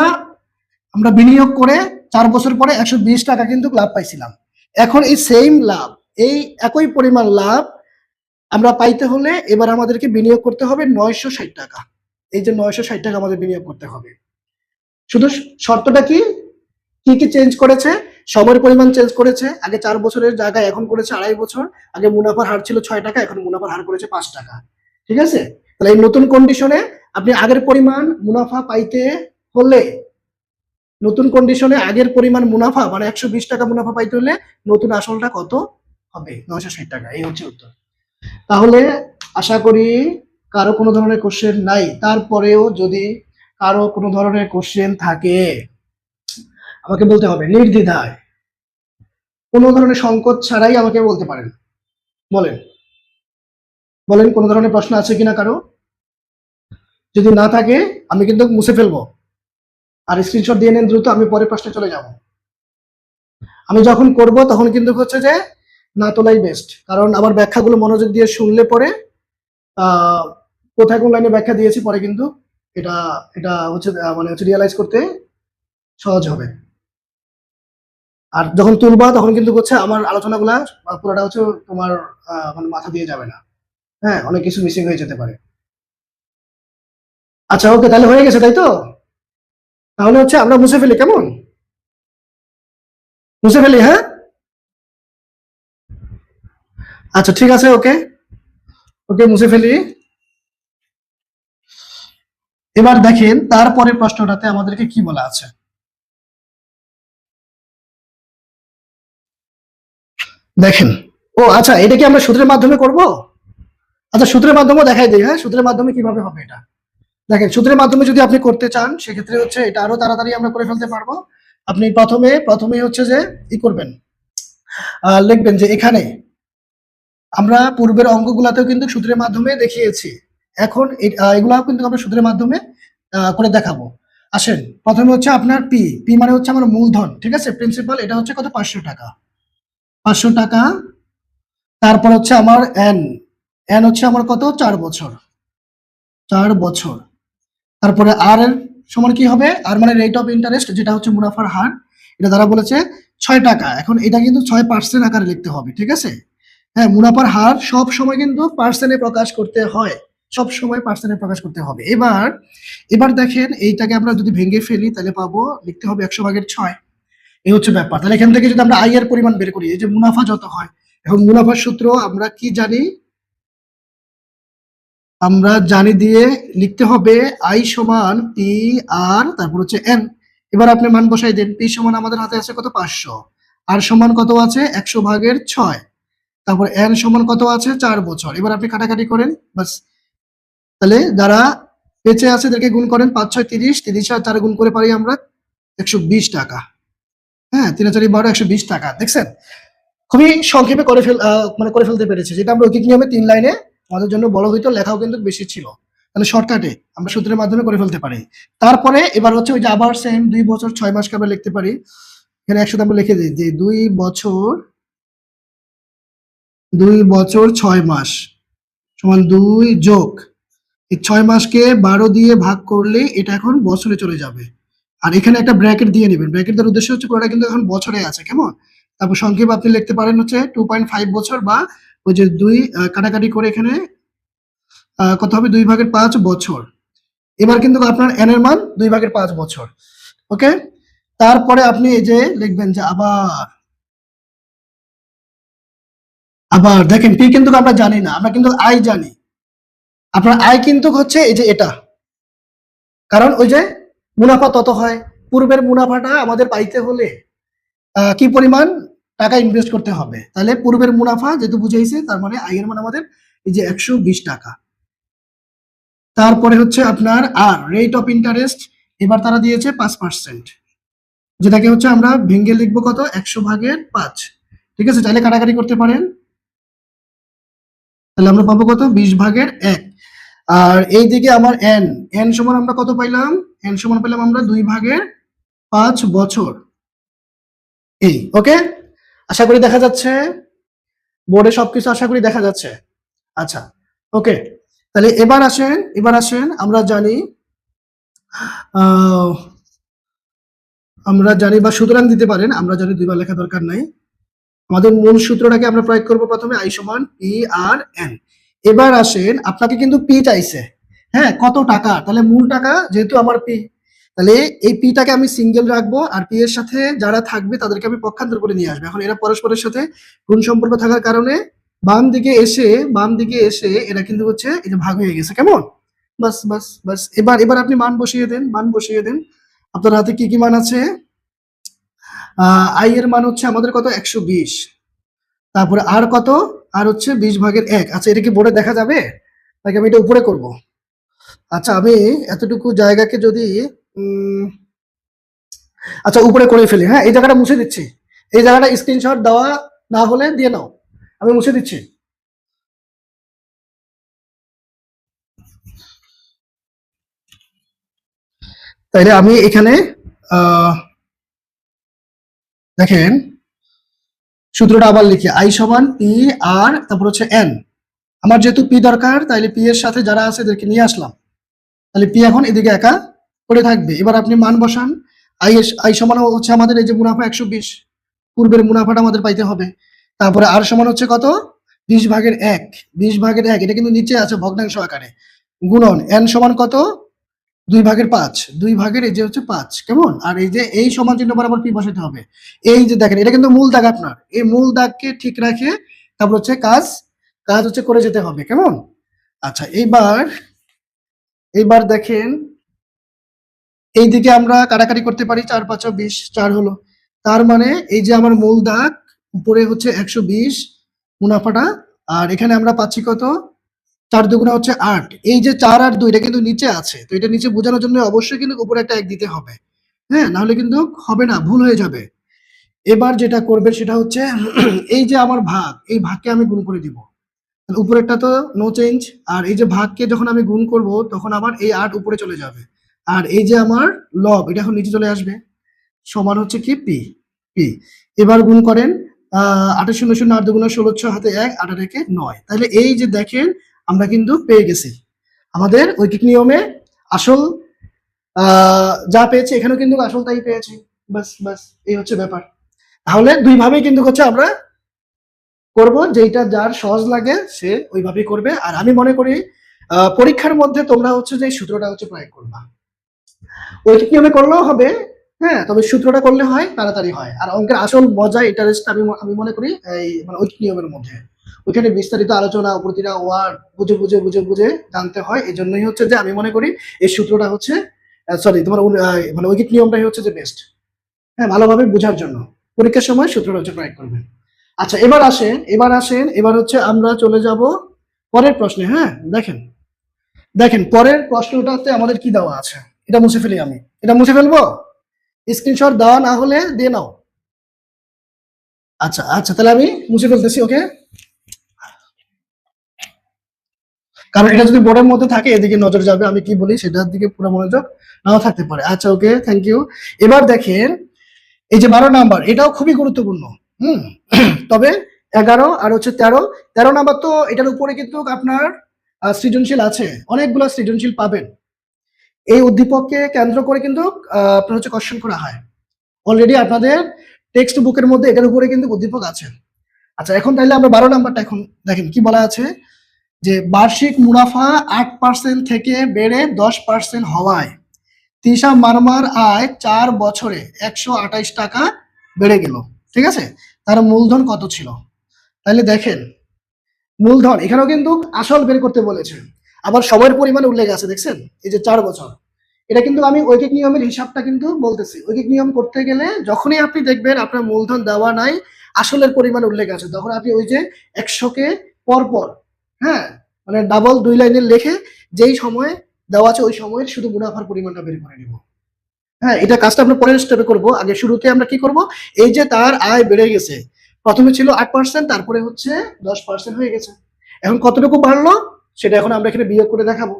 আমরা বিনিয়োগ করে 4 বছর পরে 120 টাকা কিন্তু লাভ পাইছিলাম। এখন এই সেম লাভ, এই একই পরিমাণ লাভ আমরা পাইতে হলে এবার আমাদেরকে বিনিয়োগ করতে হবে 960 টাকা। এই যে 960 টাকা আমাদের বিনিয়োগ করতে হবে। শুধু শর্তটা কি কি চেঞ্জ করেছে, সময়ের পরিমাণ চেঞ্জ করেছে। আগে 4 বছরের জায়গায় এখন করেছে 2.5 বছর। আগে মুনাফার হার ছিল 6 টাকা, এখন মুনাফার হার করেছে 5 টাকা। ঠিক আছে? তাহলে এই নতুন কন্ডিশনে আপনি আগের পরিমাণ মুনাফা পাইতে হলে, নতুন কন্ডিশনে আগের পরিমাণ মুনাফা মানে 120 টাকা মুনাফা পাইতে হলে নতুন আসলটা কত হবে? 960 টাকা। এই হচ্ছে উত্তর। তাহলে আশা করি কারো কোনো ধরনের কোশ্চেন নাই। তারপরেও যদি কারো কোনো ধরনের কোশ্চেন থাকে আমাকে বলতে হবে নির্দ্বিধায়, কোনো ধরনের সংকোচ ছাড়াই আমাকে বলতে পারেন। বলেন বলেন কোনো ধরনের প্রশ্ন আছে কিনা কারো? যদি না থাকে আমি কিন্তু মুছে ফেলবো, আর স্ক্রিনশট দিয়ে নেন দ্রুত, আমি পরের প্রশ্নে চলে যাব। আমি যখন করব তখন কিন্তু হচ্ছে যে না তোলাই বেস্ট, কারণ আমার ব্যাখ্যাগুলো মনোযোগ দিয়ে শুনলে পরে কোথায় কোন লাইনে ব্যাখ্যা দিয়েছি পরে কিন্তু এটা এটা হচ্ছে মানে হচ্ছে রিয়েলাইজ করতে সহজ হবে। আর যখন তুলবা তখন কিন্তু হচ্ছে আমার আলোচনাগুলা পুরোটা হচ্ছে তোমার মানে মাথা দিয়ে যাবে না। হ্যাঁ, অনেক কিছু মিসিং হয়ে যেতে পারে। আচ্ছা ওকে, তাহলে হয়ে গেছে তাই তো? তাহলে হচ্ছে আমরা মুছে ফেলি, কেমন? মুছে ফেলি, হ্যাঁ? আচ্ছা ঠিক আছে, ওকে ওকে মুছে ফেলি। এবার দেখেন তারপরে প্রশ্নটাতে আমাদেরকে কি বলা আছে। দেখেন, ও আচ্ছা, এটা কি আমরা সূত্রের মাধ্যমে করব? আচ্ছা সূত্রের মাধ্যমে দেখাই দিই। হ্যাঁ, সূত্রের মাধ্যমে কিভাবে হবে এটা দেখেন। সূত্রের মাধ্যমে যদি আপনি করতে চান সেক্ষেত্রে হচ্ছে এটা আরো তাড়াতাড়ি আমরা করে ফেলতে পারবো। আপনি প্রথমে হচ্ছে যে ই করবেন, লিখবেন যে এখানে আমরা পূর্বের অঙ্কগুলাতেও কিন্তু সূত্রের মাধ্যমে দেখিয়েছি। এখন এগুলাও কিন্তু আমরা সূত্রের মাধ্যমে করে দেখাবো। আসেন, প্রথমে হচ্ছে আপনার পি, পি মানে হচ্ছে আমার মূলধন, ঠিক আছে, প্রিন্সিপাল, এটা হচ্ছে কত, 500 টাকা, 500 টাকা। তারপর হচ্ছে আমার এন, এন হচ্ছে আমার কত, 4 বছর, 4 বছর। তারপরে আর এর সমান কি হবে, আর মানে রেট অফ ইন্টারেস্ট, যেটা হচ্ছে মুনাফার হার, এটা দ্বারা বলেছে 6 টাকা। এখন এটা কিন্তু 6% আকারে লিখতে হবে, ঠিক আছে? হ্যাঁ, মুনাফার হার সব সময় কিন্তু পার্সেন্টে প্রকাশ করতে হয়, সব সময় পার্সেন্টে প্রকাশ করতে হবে। এবার দেখেন এইটাকে আমরা যদি ভেঙে ফেলি তাহলে পাবো, লিখতে হবে 100/6। এই হচ্ছে ব্যাপার। তাহলে এখান থেকে যদি আমরা আই এর পরিমাণ বের করি, এই যে মুনাফা যত হয়, এখন মুনাফার সূত্র আমরা কি জানি, আমরা জানি দিয়ে লিখতে হবে আই সমান পি আর তারপর হচ্ছে এন। এবার আপনি মান বসাই দেন। পি সমান আমাদের হাতে আছে কত, 500, আর সমান কত আছে 100/6, তারপর এন সমান কত আছে 4 বছর। এবার আপনি কাটাকাটি করেন, বাস। তাহলে যারা বেঁচে আছে এদেরকে গুণ করেন, 5 6 30, 30 আর 4 গুণ করে পারি আমরা 120 টাকা। হ্যাঁ, 3 4 12, 120 টাকা। দেখছেন, খুবই সংক্ষেপে মানে করে ফেলতে পেরেছি, যেটা আমরা ঐকিক নিয়মে 3 লাইনে আমাদের জন্য বড় হইতো, লেখাও কিন্তু বেশি ছিল। তাহলে শর্টকাটে আমরা সূত্রের মাধ্যমে করে ফেলতে পারি। তারপরে এবার হচ্ছে ওই যে আবার সেম 2 বছর 6 মাসকে আমরা লিখতে পারি। এখানে একসাথে আমরা লিখে দিই যে 2 বছর 6 মাস সমান 2 যোগ এই 6 মাসকে 12 দিয়ে ভাগ করলে এটা এখন বছরে চলে যাবে। আর এখানে একটা ব্র্যাকেট দিয়ে নেবেন। ব্র্যাকেট দেওয়ার উদ্দেশ্য হচ্ছে পুরোটা কিন্তু এখন বছরে আছে, কেমন? তারপর সংক্ষেপে আপনি লিখতে পারেন হচ্ছে 2.5 বছর, বা ওই যে 2 কাটাকাটি করে এখানে কত হবে, 2/5 বছর। এবার কিন্তু আপনার এন এর মান 2/5 বছর। ওকে, তারপরে আপনি এই যে লিখবেন যে আবার দেখেন, পি কিন্তু আমরা জানি না, আমরা কিন্তু আই জানি। আপনার আয় কিন্তু হচ্ছে এই যে এটা, কারণ ওই যে মুনাফা তত হয়। পূর্বের মুনাফাটা আমাদের পাইতে হলে কি পরিমাণ টাকা ইনভেস্ট করতে হবে, তাহলে পূর্বের মুনাফা যেহেতু বুঝাইছে, তার মানে আয়ের মান আমাদের এই যে 120 টাকা। তারপরে হচ্ছে আপনার আর রেট অফ ইন্টারেস্ট, এবার তারা দিয়েছে 5%, যেটাকে হচ্ছে আমরা ভেঙে লিখবো কত, 100/5। ঠিক আছে, চাইলে কাটাকাটি করতে পারেন, তাহলে আমরা পাবো কত, 20/1। আর এইদিকে আমার এন, এন সমান আমরা কত পাইলাম, এন সমান পেলাম আমরা 2/5 বছর। এই ওকে, আশা করি দেখা যাচ্ছে, বোর্ডে সবকিছু আশা করি দেখা যাচ্ছে। আচ্ছা ওকে, তাহলে এবার আসেন আমরা জানি, আহ, আমরা জানি বা সুতরাং দিতে পারেন, আমরা জানি দুইবার লেখা দরকার নাই। আমাদের মূল সূত্রটাকে আমরা প্রয়োগ করব প্রথমে, আই সমান পি আর এন। এবার আসেন, আপনাকে কিন্তু পি চাইছে, হ্যাঁ কত টাকা, তাহলে মূল টাকা যেহেতু আমার পি, তাহলে এই পিটাকে আমি সিঙ্গেল রাখবো, আর পি এর সাথে যারা থাকবে তাদেরকে আমি পক্ষান্তর করে নিয়ে আসবো। এখন এরা পরস্পরের সাথে গুণ সম্পর্ক থাকার কারণে বাম দিকে এসে এরা কিন্তু হচ্ছে এই যে ভাগ হয়ে গেছে, কেমন? বাস বাস বাস, এবার এবার আপনি মান বসিয়ে দেন। আপনার হাতে কি কি মান আছে? আই এর মান হচ্ছে আমাদের কত, 120। তারপরে আর কত, আর হচ্ছে 20/1। আচ্ছা এটা কি বোর্ডে দেখা যাবে নাকি আমি এটা উপরে করব? আচ্ছা আমি এতটুকু জায়গাকে যদি উম, আচ্ছা উপরে করে ফেলি, হ্যাঁ এই জায়গাটা মুছে দিচ্ছি, এই জায়গাটা স্ক্রিনশট দেওয়া না হলে দিয়ে নাও, আমি মুছে দিচ্ছি। তাইলে আমি এখানে আহ, দেখেন সূত্রটা আবার লিখি, আই সমান পি আর তারপর হচ্ছে এন। আমার যেহেতু পি দরকার, তাইলে পি এর সাথে যারা আছে এদেরকে নিয়ে আসলাম, তাহলে পি এখন এদিকে একা পড়ে থাকবে। এবার আপনি মান বসান, আই সমান হচ্ছে আমাদের এই যে মুনাফা 120, পূর্বের মুনাফাটা আমাদের পাইতে হবে। তারপরে আর সমান হচ্ছে কত, 20/1, 20/1, এটা কিন্তু নিচে আছে ভগ্নাংশ আকারে, গুণন এন সমান কত, 2/5, 2 ভাগের এই যে হচ্ছে 5, কেমন? আর এই যে এই সমান চিহ্ন বরাবর পি বসাতে হবে। এই যে দেখেন এটা কিন্তু মূল দাগ আপনার, এই মূল দাগকে ঠিক রাখে তারপর হচ্ছে কাজ কাজ হচ্ছে করে যেতে হবে, কেমন? আচ্ছা এইবার এইবার দেখেন, এইদিকে আমরা কাটাকাটি করতে পারি, 4×5 = 20, 4 হলো। তার মানে এই যে আমার মূল দাগ উপরে হচ্ছে 120 মুনাফাটা, আর এখানে আমরা পাচ্ছি কত, 4×2 হচ্ছে 8। এই যে 4 আর 2 এটা কিন্তু নিচে আছে, তো এটা নিচে বোঝানোর জন্য অবশ্যই কিন্তু উপরে একটা 1 দিতে হবে, হ্যাঁ নাহলে কিন্তু হবে না, ভুল হয়ে যাবে। এবার যেটা করবে সেটা হচ্ছে এই যে আমার ভাগ, এই ভাগকে আমি গুণ করে দিব, উপরেরটা তো নো চেঞ্জ, আর এই যে ভাগকে যখন আমি গুণ করব তখন আমার এই 8 উপরে চলে যাবে, আর এই যে আমার লব এটা এখন নিচে চলে আসবে, সমান হচ্ছে কি পি পি। এবার গুণ করেন, 8 0 0 8 2 16 6 হাতে 1 8 আর 1 9। তাহলে এই যে দেখেন আমরা কিন্তু পেয়ে গেছি আমাদের ঐকিক নিয়মে আসল, যা পেয়েছি এখানেও কিন্তু আসল তাই পেয়েছি। বাস বাস, এই হচ্ছে ব্যাপার। তাহলে দুই ভাবেই কিন্তু হচ্ছে আমরা করব, যেটা যার সহজ লাগে সে ওইভাবেই করবে। আর আমি মনে করি পরীক্ষার মধ্যে তোমরা হচ্ছে যে সূত্রটা হচ্ছে প্রয়োগ করবা, ঐকিক নিয়মে করলেও হবে, হ্যাঁ তবে সূত্রটা করলে হয় তাড়াতাড়ি হয়। আর অঙ্কের আসল মজা ইন্টারেস্ট আমি আমি মনে করি এই মানে ঐকিক নিয়মের মধ্যে, ওইখানে বিস্তারিত আলোচনা, প্রতিটা ওয়ার্ড বুঝে বুঝে বুঝে বুঝে জানতে হয়। এই জন্যই হচ্ছে যে আমি মনে করি এই সূত্রটা হচ্ছে, সরি তোমার মানে ঐকিক নিয়মটাই হচ্ছে যে বেস্ট, হ্যাঁ ভালোভাবে বোঝার জন্য পরীক্ষার সময় সূত্রটা হচ্ছে প্রয়োগ করবেন। আচ্ছা এবার আসেন এবার হচ্ছে আমরা চলে যাব পরের প্রশ্নে। হ্যাঁ দেখেন দেখেন পরের প্রশ্নটাতে আমাদের কি দেওয়া আছে, এটা মুছে ফেলি, আমি এটা মুছে ফেলবো, স্ক্রিনশট দেওয়া না হলে দিয়ে নাও। আচ্ছা আচ্ছা তাহলে আমি মুছে ফেলতেছি, ওকে, কারণ এটা যদি বোর্ডের মধ্যে থাকে এদিকে নজর যাবে, আমি কি বলি সেটার দিকে পুরো মনোযোগ নাও থাকতে পারে। আচ্ছা ওকে, থ্যাংক ইউ। এবার দেখেন এই যে 12 নাম্বার, এটাও খুবই গুরুত্বপূর্ণ। হুম তবে 11 আর হচ্ছে 13, 13 নাম্বার তো এটার উপরে কিন্তু আপনার সৃজনশীল আছে, অনেকগুলো সৃজনশীল পাবেন। এই উদ্দীপককে কেন্দ্র করে কিন্তু আপনার হচ্ছে কোশ্চেন করা হয়, অলরেডি আপনাদের টেক্সট বুকের মধ্যে এটার উপরে কিন্তু উদ্দীপক আছে। আচ্ছা এখন তাহলে আমরা 12 নাম্বারটা এখন দেখেন কি বলা আছে, যে বার্ষিক মুনাফা 8% থেকে বেড়ে 10% হওয়ায় তৃষা মারমার আয় 4 বছরে 128 টাকা বেড়ে গেল, ঠিক আছে, তার মূলধন কত ছিল? তাহলে দেখেন মূলধন এখানেও কিন্তু আসল বের করতে বলেছে, আবার সময়ের পরিমাণ উল্লেখ আছে, দেখছেন এই যে 4 বছর। এটা কিন্তু আমি ঐকিক নিয়মের হিসাবটা কিন্তু বলতেছি, ঐকিক নিয়ম করতে গেলে যখনই আপনি দেখবেন আপনার মূলধন দেওয়া নাই, আসলের পরিমাণ উল্লেখ আছে, তখন আপনি ওই যে 100কে পরপর, হ্যাঁ মানে ডাবল 2 লাইনের লেখে যেই সময় দেওয়া আছে ওই সময়ের শুধু মুনাফার পরিমাণটা বের করে নিব। হ্যাঁ এটা কাজটা আমরা পরের স্টেপে করব, আগে শুরুতে আমরা কি করব, এই যে তার আয় বেড়ে গেছে, প্রথমে ছিল 8%, তারপরে হচ্ছে 10% হয়ে গেছে, এখন কতটুকু বাড়লো সেটা এখন আমরা এখানে বিয়োগ করে দেখাবো।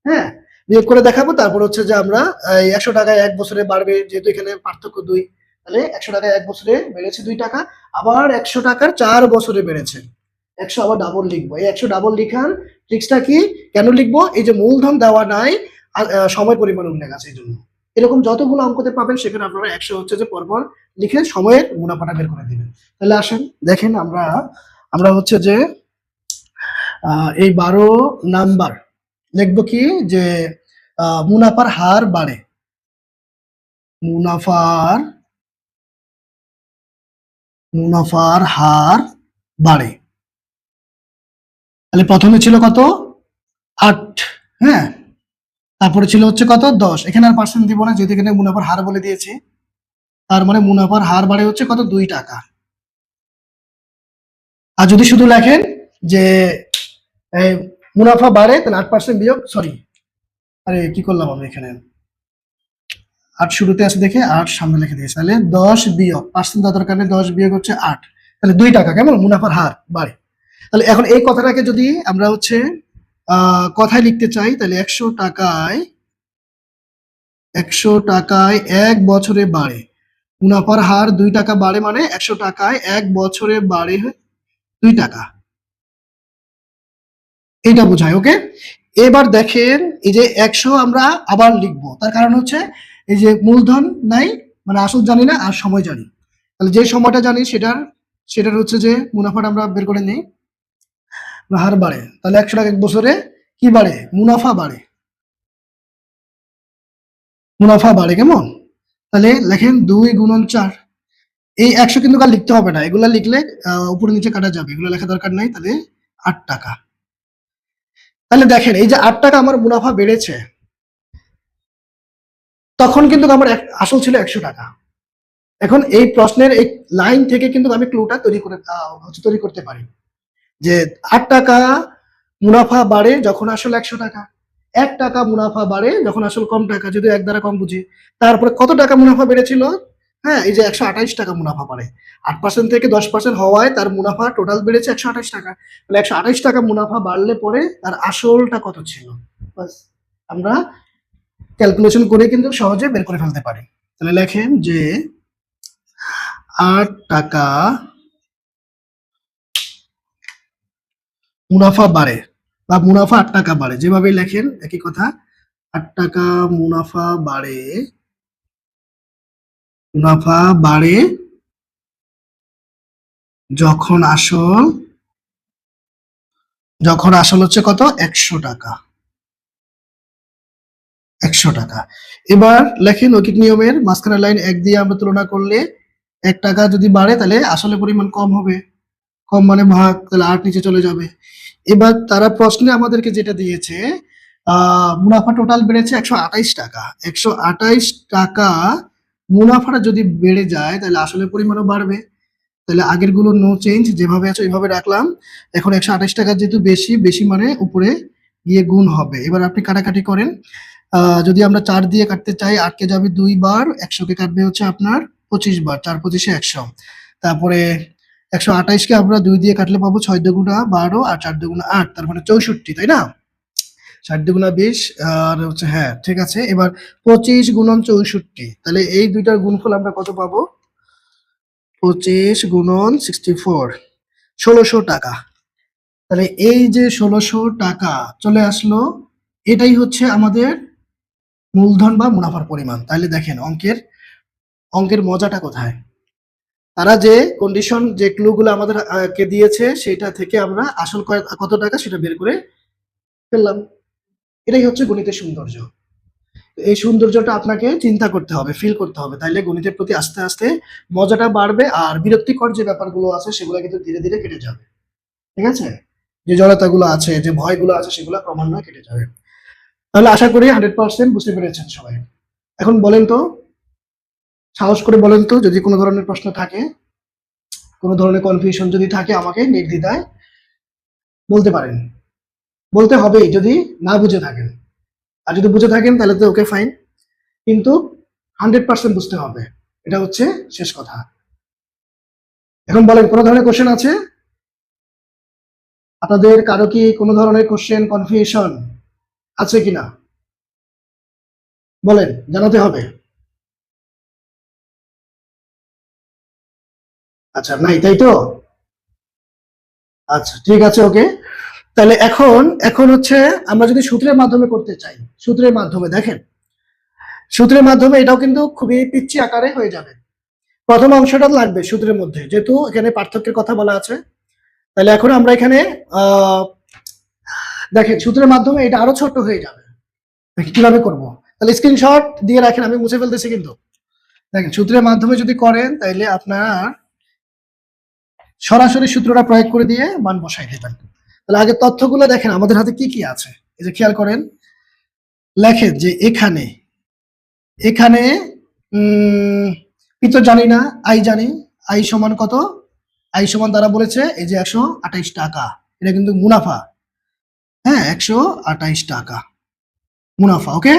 হ্যাঁ বিয়োগ করে দেখাবো, তারপর হচ্ছে যে আমরা এই 100 টাকায় 1 বছরে বাড়বে, যেহেতু এখানে পার্থক্য 2, তাহলে 100 টাকা 1 বছরে বেড়েছে 2 টাকা, আবার 100 টাকার 4 বছরে বেড়েছে। 100 আবার ডাবল লিখবো। এই 100 ডাবল লিখার ট্রিক্সটা কি? কেন লিখবো? এই যে মূলধন দেওয়া নাই, সময় পরিমাণ উল্লেখ আছে এই জন্য। এরকম যতগুলো অঙ্কতে পাবেন সেখানে আপনারা 100 হচ্ছে যে পরপর লিখে সময়ের মুনাফাটা বের করে দিবেন। তাহলে আসেন দেখেন আমরা হচ্ছে যে এই 12 নাম্বার লিখবো কি যে মুনাফার হার বাড়ে। মুনাফার হার বাড়ে। তাহলে প্রথমে ছিল কত? 8, হ্যাঁ, তারপরে ছিল হচ্ছে কত? 10। এখানে আর পার্সেন্ট দিব না, যেহেতু এখানে মুনাফার হার বলে দিয়েছে। তার মানে মুনাফার হার বাড়ে হচ্ছে কত? 2 টাকা। আর যদি শুধু লেখেন যে মুনাফা বাড়ে, তাহলে 8% বিয়োগ, সরি, আরে কি করলাম আমি এখানে, 8 শুরুতে আছে দেখে 8 সামনে লিখে দিয়েছি। তাহলে 10 বিয়োগ, পার্সেন্ট দরকার নেই, 10 বিয়োগ হচ্ছে 8, তাহলে 2 টাকা। কেমন? মুনাফার হার বাড়ে। তাহলে এখন এই কথাটাকে যদি আমরা হচ্ছে কথায় লিখতে চাই, তাহলে 100 টাকায় 1 বছরে বাড়ে। মুনাফার হার 2 টাকা বাড়ে, মানে 100 টাকায় 1 বছরে বাড়ে 2 টাকা। এটা বোঝায়। ওকে, এবার দেখেন এই যে 100 আমরা আবার লিখবো, তার কারণ হচ্ছে এই যে মূলধন নাই, মানে আসল জানি না আর সময় জানি। তাহলে যে সময়টা জানি সেটার হচ্ছে যে মুনাফাটা আমরা বের করে নিই। হার বাড়ে, তাহলে 100 টাকা 1 বছরে কি বাড়ে? মুনাফা বাড়ে। মুনাফা বাড়ে। কেমন? তাহলে লেখেন 2 গুণন 4। এই 100 কিন্তু আর লিখতে হবে না, এগুলা লিখলে উপরে নিচে কাটা যাবে, এগুলো লেখা দরকার নাই। তাহলে 8 টাকা। তাহলে দেখেন এই যে 8 টাকা আমার মুনাফা বেড়েছে, তখন কিন্তু আমার আসল ছিল 100 টাকা। এখন এই প্রশ্নের এই লাইন থেকে কিন্তু আমি ক্লুটা তৈরি করতে পারি যে 8 টাকা মুনাফা বাড়ে যখন আসল 100 টাকা, 1 টাকা মুনাফা বাড়ে যখন আসল কম টাকা, যদি 1 দ্বারা কম বুঝি। তারপরে কত টাকা মুনাফা বেড়েছিল? হ্যাঁ, এই যে 128 টাকা মুনাফা বাড়ে। 8% থেকে 10% হওয়ায় তার মুনাফা টোটাল বেড়েছে 128 টাকা। তাহলে 128 টাকা মুনাফা বাড়লে পরে তার আসলটা কত ছিল? বাস, আমরা ক্যালকুলেশন করে কিন্তু সহজে বের করে ফেলতে পারি। তাহলে লেখেন যে 8 টাকা মুনাফা বাড়ে, বা মুনাফা 8 টাকা বাড়ে, যেভাবে লেখেন একই কথা। 8 টাকা মুনাফা বাড়ে যখন আসল হচ্ছে কত? 100 টাকা। 100 টাকা। এবার লেখেন ঐকিক নিয়মের মাঝখানের লাইন 1 দিয়ে আমরা তুলনা করলে 1 টাকা যদি বাড়ে তাহলে আসলে পরিমাণ কম হবে, কম মানে ভাগ, তাহলে 8 নিচে চলে যাবে। এবার তারা প্রশ্নে আমাদেরকে যেটা দিয়েছে, মুনাফা টোটাল বেড়েছে 128 টাকা। 128 টাকা মুনাফাটা যদি বেড়ে যায় তাহলে আসলে পরিমাণও বাড়বে। তাহলে আগের গুলো নো চেঞ্জ, যেভাবে আছে ওইভাবে রাখলাম। এখন 128 টাকা যেহেতু বেশি মানে উপরে গিয়ে গুণ হবে। এবার আপনি কাটাকাটি করেন। যদি আমরা 4 দিয়ে কাটতে চাই, 8 কে যাবে 2 বার, 100 কে কাটবে হচ্ছে আপনার 25 বার, 4 25 100। তারপরে 128 কে আমরা 2 দিয়ে কাটলে পাবো 6 দুগুণা 12 আর 4 দুগুণা 8, তার মানে 64, তাই না? 4 দুগুণা 20 আর হচ্ছে, হ্যাঁ ঠিক আছে। এবার 25 গুণন 64, তাহলে এই দুইটার গুণফল আমরা কত পাবো? 25 গুণন 64, 1600 টাকা। তাহলে এই যে 1600 টাকা চলে আসলো, এটাই হচ্ছে আমাদের মূলধন বা মুনাফার পরিমাণ। তাহলে দেখেন অঙ্কের মজাটা কোথায়। তারা যে কন্ডিশন, যে ক্লুগুলো আমাদের কে দিয়েছে, সেটা থেকে আমরা আসল কত টাকা সেটা বের করে ফেললাম। এটাই হচ্ছে গণিতের সৌন্দর্য। এই সৌন্দর্যটা আপনাকে চিন্তা করতে হবে, ফিল করতে হবে, তাইলে গণিতের প্রতি আস্তে আস্তে মজাটা বাড়বে, আর বিরক্তিকর যে ব্যাপারগুলো আছে সেগুলো কিন্তু ধীরে ধীরে কেটে যাবে। ঠিক আছে? যে জড়তাগুলো আছে, যে ভয়গুলো আছে, সেগুলো ক্রমান্বয়ে কেটে যাবে। তাহলে আশা করি 100% বুঝতে পেরেছেন সবাই। এখন বলেন তো, সাহস করে বলেন তো, যদি কোনো ধরনের প্রশ্ন থাকে, কোনো ধরনের কনফিউশন যদি থাকে, আমাকে নির্দ্বিধায় বলতে পারেন। বলতে হবেই যদি না বুঝে থাকেন, আর যদি বুঝে থাকেন তাহলে তো ওকে ফাইন, কিন্তু 100% বুঝতে হবে, এটা হচ্ছে শেষ কথা। এখন বলেন, কোনো ধরনের কোশ্চেন আছে আপনাদের? কারো কি কোনো ধরনের কোশ্চেন, কনফিউশন আছে কিনা বলেন, জানাতে হবে। আচ্ছা, নাই তাই তো? আচ্ছা, ঠিক আছে, ওকে। তাহলে এখন এখন হচ্ছে আমরা যদি সূত্রের মাধ্যমে করতে চাই, সূত্রের মাধ্যমে দেখেন, সূত্রের মাধ্যমে এটাও কিন্তু খুবই পিচ্ছি আকারে হয়ে যাবে। প্রথম অংশটা লাগবে সূত্রের মধ্যে, যেহেতু এখানে পার্থক্যের কথা বলা আছে। তাহলে এখন আমরা এখানে আহ দেখেন সূত্রের মাধ্যমে এটা আরো ছোট হয়ে যাবে। কিভাবে করব? তাহলে স্ক্রিনশট দিয়ে রাখেন, আমি মুছে ফেলতেছি কিন্তু। দেখেন সূত্রের মাধ্যমে যদি করেন তাহলে আপনার সরাসরি সূত্রটা প্রয়োগ করে দিয়ে মান বসাই দেবেন। তাহলে আগে তথ্যগুলো দেখেন আমাদের হাতে কি কি আছে। এই যে খেয়াল করেন, লেখেন যে এখানে এখানে পি তো জানি না, আই জানি। আই সমান কত? আই সমান তারা বলেছে এই যে 128 টাকা। এটা কিন্তু মুনাফা। হ্যাঁ, 128 টাকা মুনাফা। ওকে।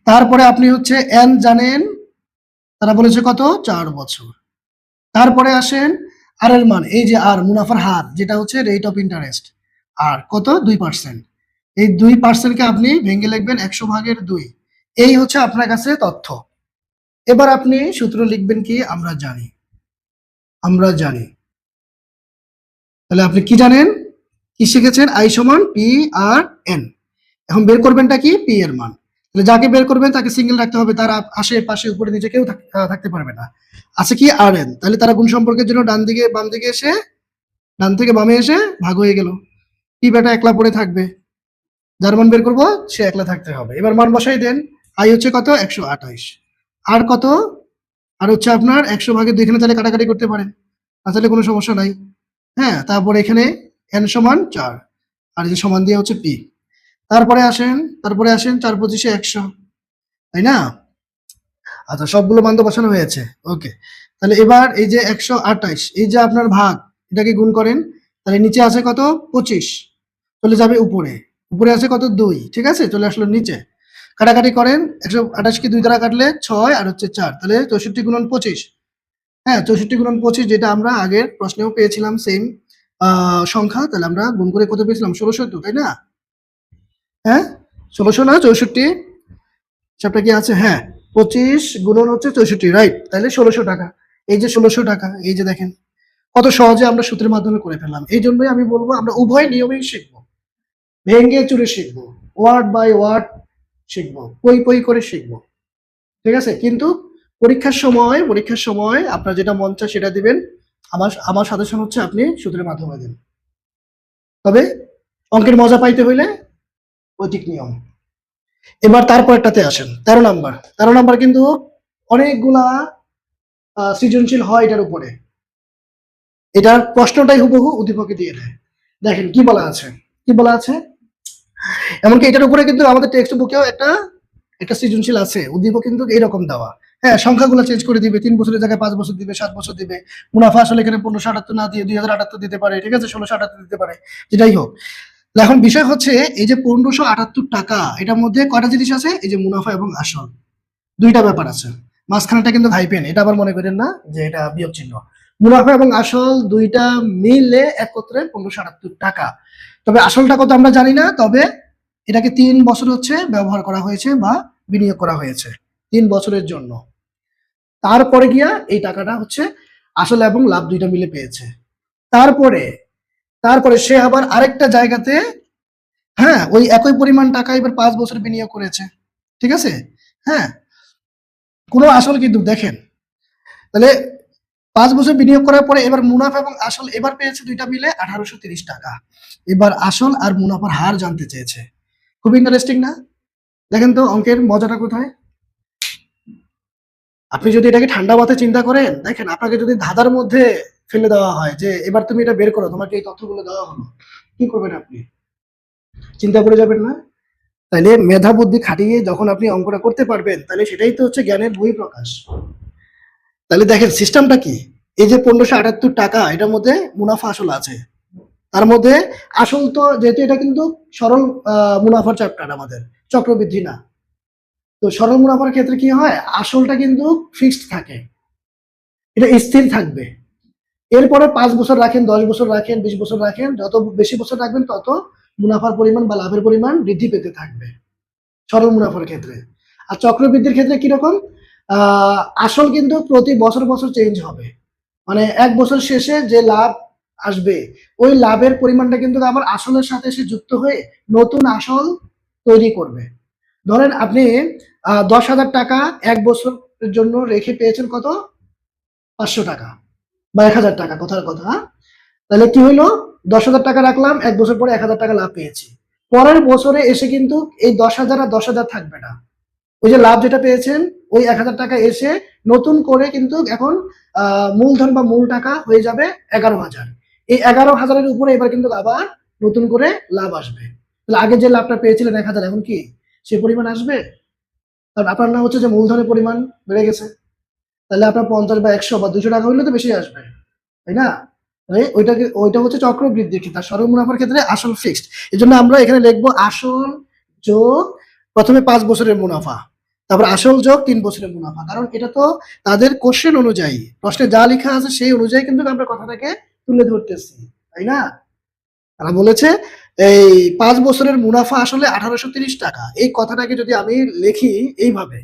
তারপরে আপনি হচ্ছে এন জানেন, তারা বলেছে কত? 4 বছর। তারপরে আসেন আর এর মান, এই যে আর মুনাফার হার যেটা হচ্ছে রেট অফ ইন্টারেস্ট, আর কত? 2%। এই 2%কে আপনি ভেঙে লিখবেন 100/2। এই হচ্ছে আপনার কাছে তথ্য। এবার আপনি সূত্র লিখবেন কি? আমরা জানি। তাহলে আপনি কি জানেন? কি শিখেছেন? আই সমান পি আর এন। এখন বের করবেনটা কি? পি এর মান। তাহলে যাকে বের করবেন তাকে সিঙ্গেল রাখতে হবে, তার আশেপাশে উপরে নিচে কেউ থাকতে পারবে না। আছে কি? আর এন। তাহলে তারা গুণ সম্পর্কের জন্য ডান দিকে বাম দিকে এসে, ডান থেকে বামে এসে ভাগ হয়ে গেল। পি বেটা একলা পড়ে থাকবে, যার মান বের করবো সে একলা থাকতে হবে। এবার মান বসাই দেন। আই হচ্ছে কত? 128। আর কত? আর হচ্ছে আপনার 100/2। এখানে তাহলে কাটাকাটি করতে পারেন, তাহলে কোনো সমস্যা নাই। হ্যাঁ, তারপরে এখানে এন সমান 4, আর এই যে সমান দিয়ে হচ্ছে পি। তারপরে আসেন 4×25 100, তাই না? আচ্ছা, সবগুলো মান তো বসানো হয়েছে। ওকে। তাহলে এবার এই যে 128, এই যে আপনার ভাগ, এটাকে গুণ করেন। তাহলে নিচে আছে কত? 25, চলে যাবে উপরে। উপরে আছে কত? 2, ঠিক আছে, চলে আসলো নিচে। কাটাকাটি করেন, 128 কে 2 দ্বারা কাটলে 6 আর হচ্ছে 4, তাহলে 64×25। হ্যাঁ, 64×25, যেটা আমরা আগের প্রশ্নেও পেয়েছিলাম সেম সংখ্যা। তাহলে আমরা গুণ করে কত পেয়েছিলাম? 1600 তো, তাই না? হ্যাঁ, 1600 না 64? হিসাবটা কি আছে? হ্যাঁ, 25 গুণন হচ্ছে 64, রাইট। তাহলে 1600 টাকা। এই যে 1600 টাকা, এই যে দেখেন কত সহজে আমরা সূত্রের মাধ্যমে করে ফেললাম। এই জন্যই আমি বলবো আমরা উভয় নিয়মেই শিখবো, ভেঙে চুরে শিখবো, ওয়ার্ড বাই ওয়ার্ড শিখবো, পই করে শিখবো, ঠিক আছে? কিন্তু পরীক্ষার সময় আপনার যেটা মন চায় সেটা দিবেন। আমার সাজেশন হচ্ছে আপনি সূত্রের মাধ্যমে দিন। তবে অঙ্কের মজা পাইতে হইলে ঐকিক নিয়ম। এবার তারপরটাতে আসেন, 13 নাম্বার। 13 নাম্বার কিন্তু অনেকগুলা সৃজনশীল হয় এটার উপরে। এটার প্রশ্নটাই হুবহু উদ্দীপকে দিয়ে দেয়। দেখেন কি বলা আছে। এমনকি এটার উপরে কিন্তু আমাদের টেক্সট বুকেও একটা সৃজনশীল আছে, উদ্দীপক কিন্তু এইরকম দেওয়া। হ্যাঁ, সংখ্যাগুলো চেঞ্জ করে দিবে, 3 বছরের জায়গায় 5 বছর দিবে, 7 বছর দিবে। মুনাফা আসলে এখানে 1578 না দিয়ে 2078 দিতে পারে, ঠিক আছে, 1678 দিতে পারে, যেটাই হোক। এখন বিষয় হচ্ছে এই যে 1578 টাকা, এটার মধ্যে কয়টা জিনিস আছে? এই যে মুনাফা এবং আসল, দুইটা ব্যাপার আছে। মাঝখানেটা কিন্তু হাইপেন, এটা আবার মনে করেন না যে এটা বিয়োগ চিহ্ন। মুনাফা এবং আসল দুইটা মিলে একত্রে 1578 টাকা। তবে আসলটা কত আমরা জানি না, তবে এটাকে 3 বছর হচ্ছে ব্যবহার করা হয়েছে বা বিনিয়োগ করা হয়েছে 3 বছরের জন্য। তারপরে গিয়া এই টাকাটা হচ্ছে আসল এবং লাভ দুইটা মিলে পেয়েছে। তারপরে তারপরে সে আবার আরেকটা জায়গাতে, হ্যাঁ, ওই একই পরিমাণ টাকা এবার 5 বছর বিনিয়োগ করেছে, ঠিক আছে? হ্যাঁ, কোনো আসল কিন্তু দেখেন, তাহলে 5 বছর বিনিয়োগ করার পরে এবার মুনাফা এবং আসল এবার পেয়েছে দুইটা মিলে 1830 টাকা। এবার আসল আর মুনাফার হার জানতে চেয়েছে। খুব ইন্টারেস্টিং না? দেখেন তো অঙ্কের মজাটা কোথায়। আপনি যদি এটাকে ঠান্ডা মাথায় চিন্তা করেন, দেখেন আপনাকে যদি ধাঁধার মধ্যে ফেলে দেওয়া হয় যে এবার তুমি এটা বের করো, তোমাকে এই তথ্যগুলো দেওয়া হলো, কি করবেন আপনি? চিন্তা করে যাবেন না? তাইলে মেধা বুদ্ধি খাটিয়ে যখন আপনি অঙ্কটা করতে পারবেন, তাহলে সেটাই তো হচ্ছে জ্ঞানের বহিঃপ্রকাশ। তাহলে দেখেন সিস্টেমটা কি। এই যে 1578 টাকা, এটার মধ্যে মুনাফা আসল আছে। তার মধ্যে আসল তো, যেহেতু এটা কিন্তু সরল মুনাফার চ্যাপ্টার আমাদের, চক্রবৃদ্ধি না। তো সরল মুনাফার ক্ষেত্রে কি হয়, আসলটা কিন্তু ফিক্সড থাকে, এটা স্থির থাকবে। এরপরে 5 বছর রাখেন, 10 বছর রাখেন, 20 বছর রাখেন, যত বেশি বছর রাখবেন তত মুনাফার পরিমাণ বা লাভের পরিমাণ বৃদ্ধি পেতে থাকবে সরল মুনাফার ক্ষেত্রে। আর চক্রবৃদ্ধির ক্ষেত্রে কিরকম, আসল কিন্তু প্রতি বছর বছর চেঞ্জ হবে, মানে 1 বছর শেষে যে লাভ আসবে ওই লাভের পরিমাণটা কিন্তু আবার আসলের সাথে এসে যুক্ত হয়ে নতুন আসল তৈরি করবে। ধরেন আপনি 10,000 টাকা 1 বছরের জন্য রেখে পেয়েছেন কত? 500 টাকা বা 1,000 টাকা, কথার কথা। তাহলে কি হইলো? 10,000 টাকা রাখলাম, 1 বছর পরে 1,000 টাকা লাভ পেয়েছি। পরের বছরে এসে কিন্তু এই 10,000 আর 10,000 থাকবে না। ওই যে লাভ যেটা পেয়েছেন ওই 1,000 টাকা এসে নতুন করে কিন্তু এখন মূলধন বা মূল টাকা হয়ে যাবে 11,000। এই 11,000 এর উপরে এবার কিন্তু আবার নতুন করে লাভ আসবে। তাহলে আগে যে লাভটা পেয়েছিলেন 1,000 এখন কি সে পরিমাণ আসবে? কারণ আপনার না হচ্ছে যে মূলধনের পরিমাণ বেড়ে গেছে। তাহলে আপনার 50 বা 100 বা 200 টাকা হইলে তো বেশি আসবে, তাই না? ওইটা হচ্ছে চক্রবৃদ্ধির ক্ষেত্রে, সরল মুনাফার ক্ষেত্রে আসল ফিক্সড। এজন্য আমরা এখানে লিখবো আসল যোগ প্রথমে 5 বছরের মুনাফা, তারপর আসল যোগ 3 বছরের মুনাফা। কারণ এটা তো তাদের কোশ্চেন অনুযায়ী, প্রশ্নে যা লেখা আছে সেই অনুযায়ী কিন্তু আমরা কথাটাকে তুলে ধরতেছি, তাই না? তারা বলেছে এই 5 বছরের মুনাফা আসলে 1830 টাকা। এই কথাটাকে যদি আমি লিখি এইভাবে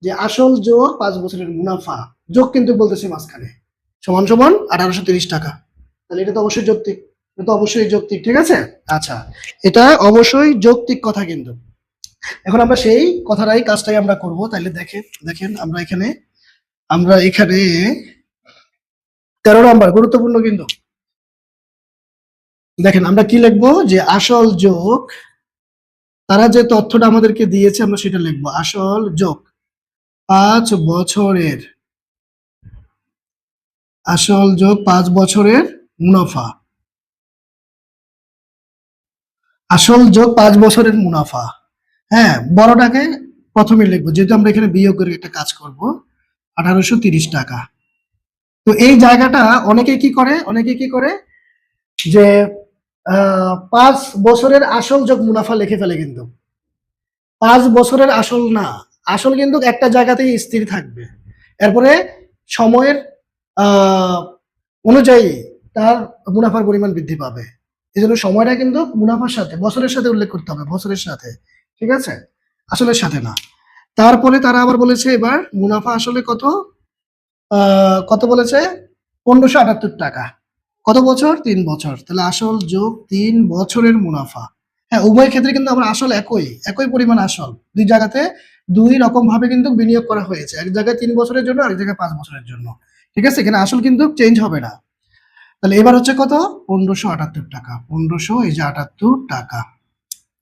যে আসল যোগ 5 বছরের মুনাফা, যোগ কিন্তু বলতেছি মাঝখানে, সমান সমান 1830 টাকা। তাহলে এটা তো অবশ্যই যৌক্তিক, এটা তো অবশ্যই যৌক্তিক, ঠিক আছে? আচ্ছা, এটা অবশ্যই যৌক্তিক কথা কিন্তু। এখন আমরা সেই কথাটাই কাজটাই আমরা করব। তাহলে দেখেন আমরা এখানে 13 নাম্বার গুরুত্বপূর্ণ কিন্তু। দেখেন আমরা কি লিখবো যে আসল যোগ, তারা যে তথ্যটা আমাদেরকে দিয়েছে আমরা সেটা লিখবো, আসল যোগ 5 বছরের, আসল যোগ 5 বছরের মুনাফা, আসল যোগ 5 বছরের মুনাফা। হ্যাঁ, বড়টাকে প্রথমে লিখবো যেহেতু আমরা এখানে বিয়োগের একটা কাজ করব, 1830 টাকা। তো এই জায়গাটা অনেকে কি করে যে 5 বছরের আসল যোগ মুনাফা লিখে ফেলে, কিন্তু 5 বছরের আসল না, আসল কিন্তু একটা জায়গাতেই স্থির থাকবে। এরপরে সময়ের অনুযায়ী তার মুনাফার পরিমাণ বৃদ্ধি পাবে। এই জন্য সময়টা কিন্তু মুনাফার সাথে, বছরের সাথে উল্লেখ করতে হবে, বছরের সাথে, ঠিক আছে, আসলের সাথে না। তারপরে তারা আবার বলেছে এবার মুনাফা আসলে কত বলেছে? 1578 টাকা। কত বছর? 3 বছর। তাহলে আসল যোগ 3 বছরের মুনাফা। হ্যাঁ, উভয় ক্ষেত্রে কিন্তু আমরা আসল একই পরিমাণ আসল, দুই জায়গাতে দুই রকম ভাবে কিন্তু বিনিয়োগ করা হয়েছে, এক জায়গায় 3 বছরের জন্য, আরেক জায়গায় 5 বছরের জন্য, ঠিক আছে? এখানে আসল কিন্তু চেঞ্জ হবে না। তাহলে এবার হচ্ছে কত? 1578 টাকা, 1500 এই যে 78 টাকা।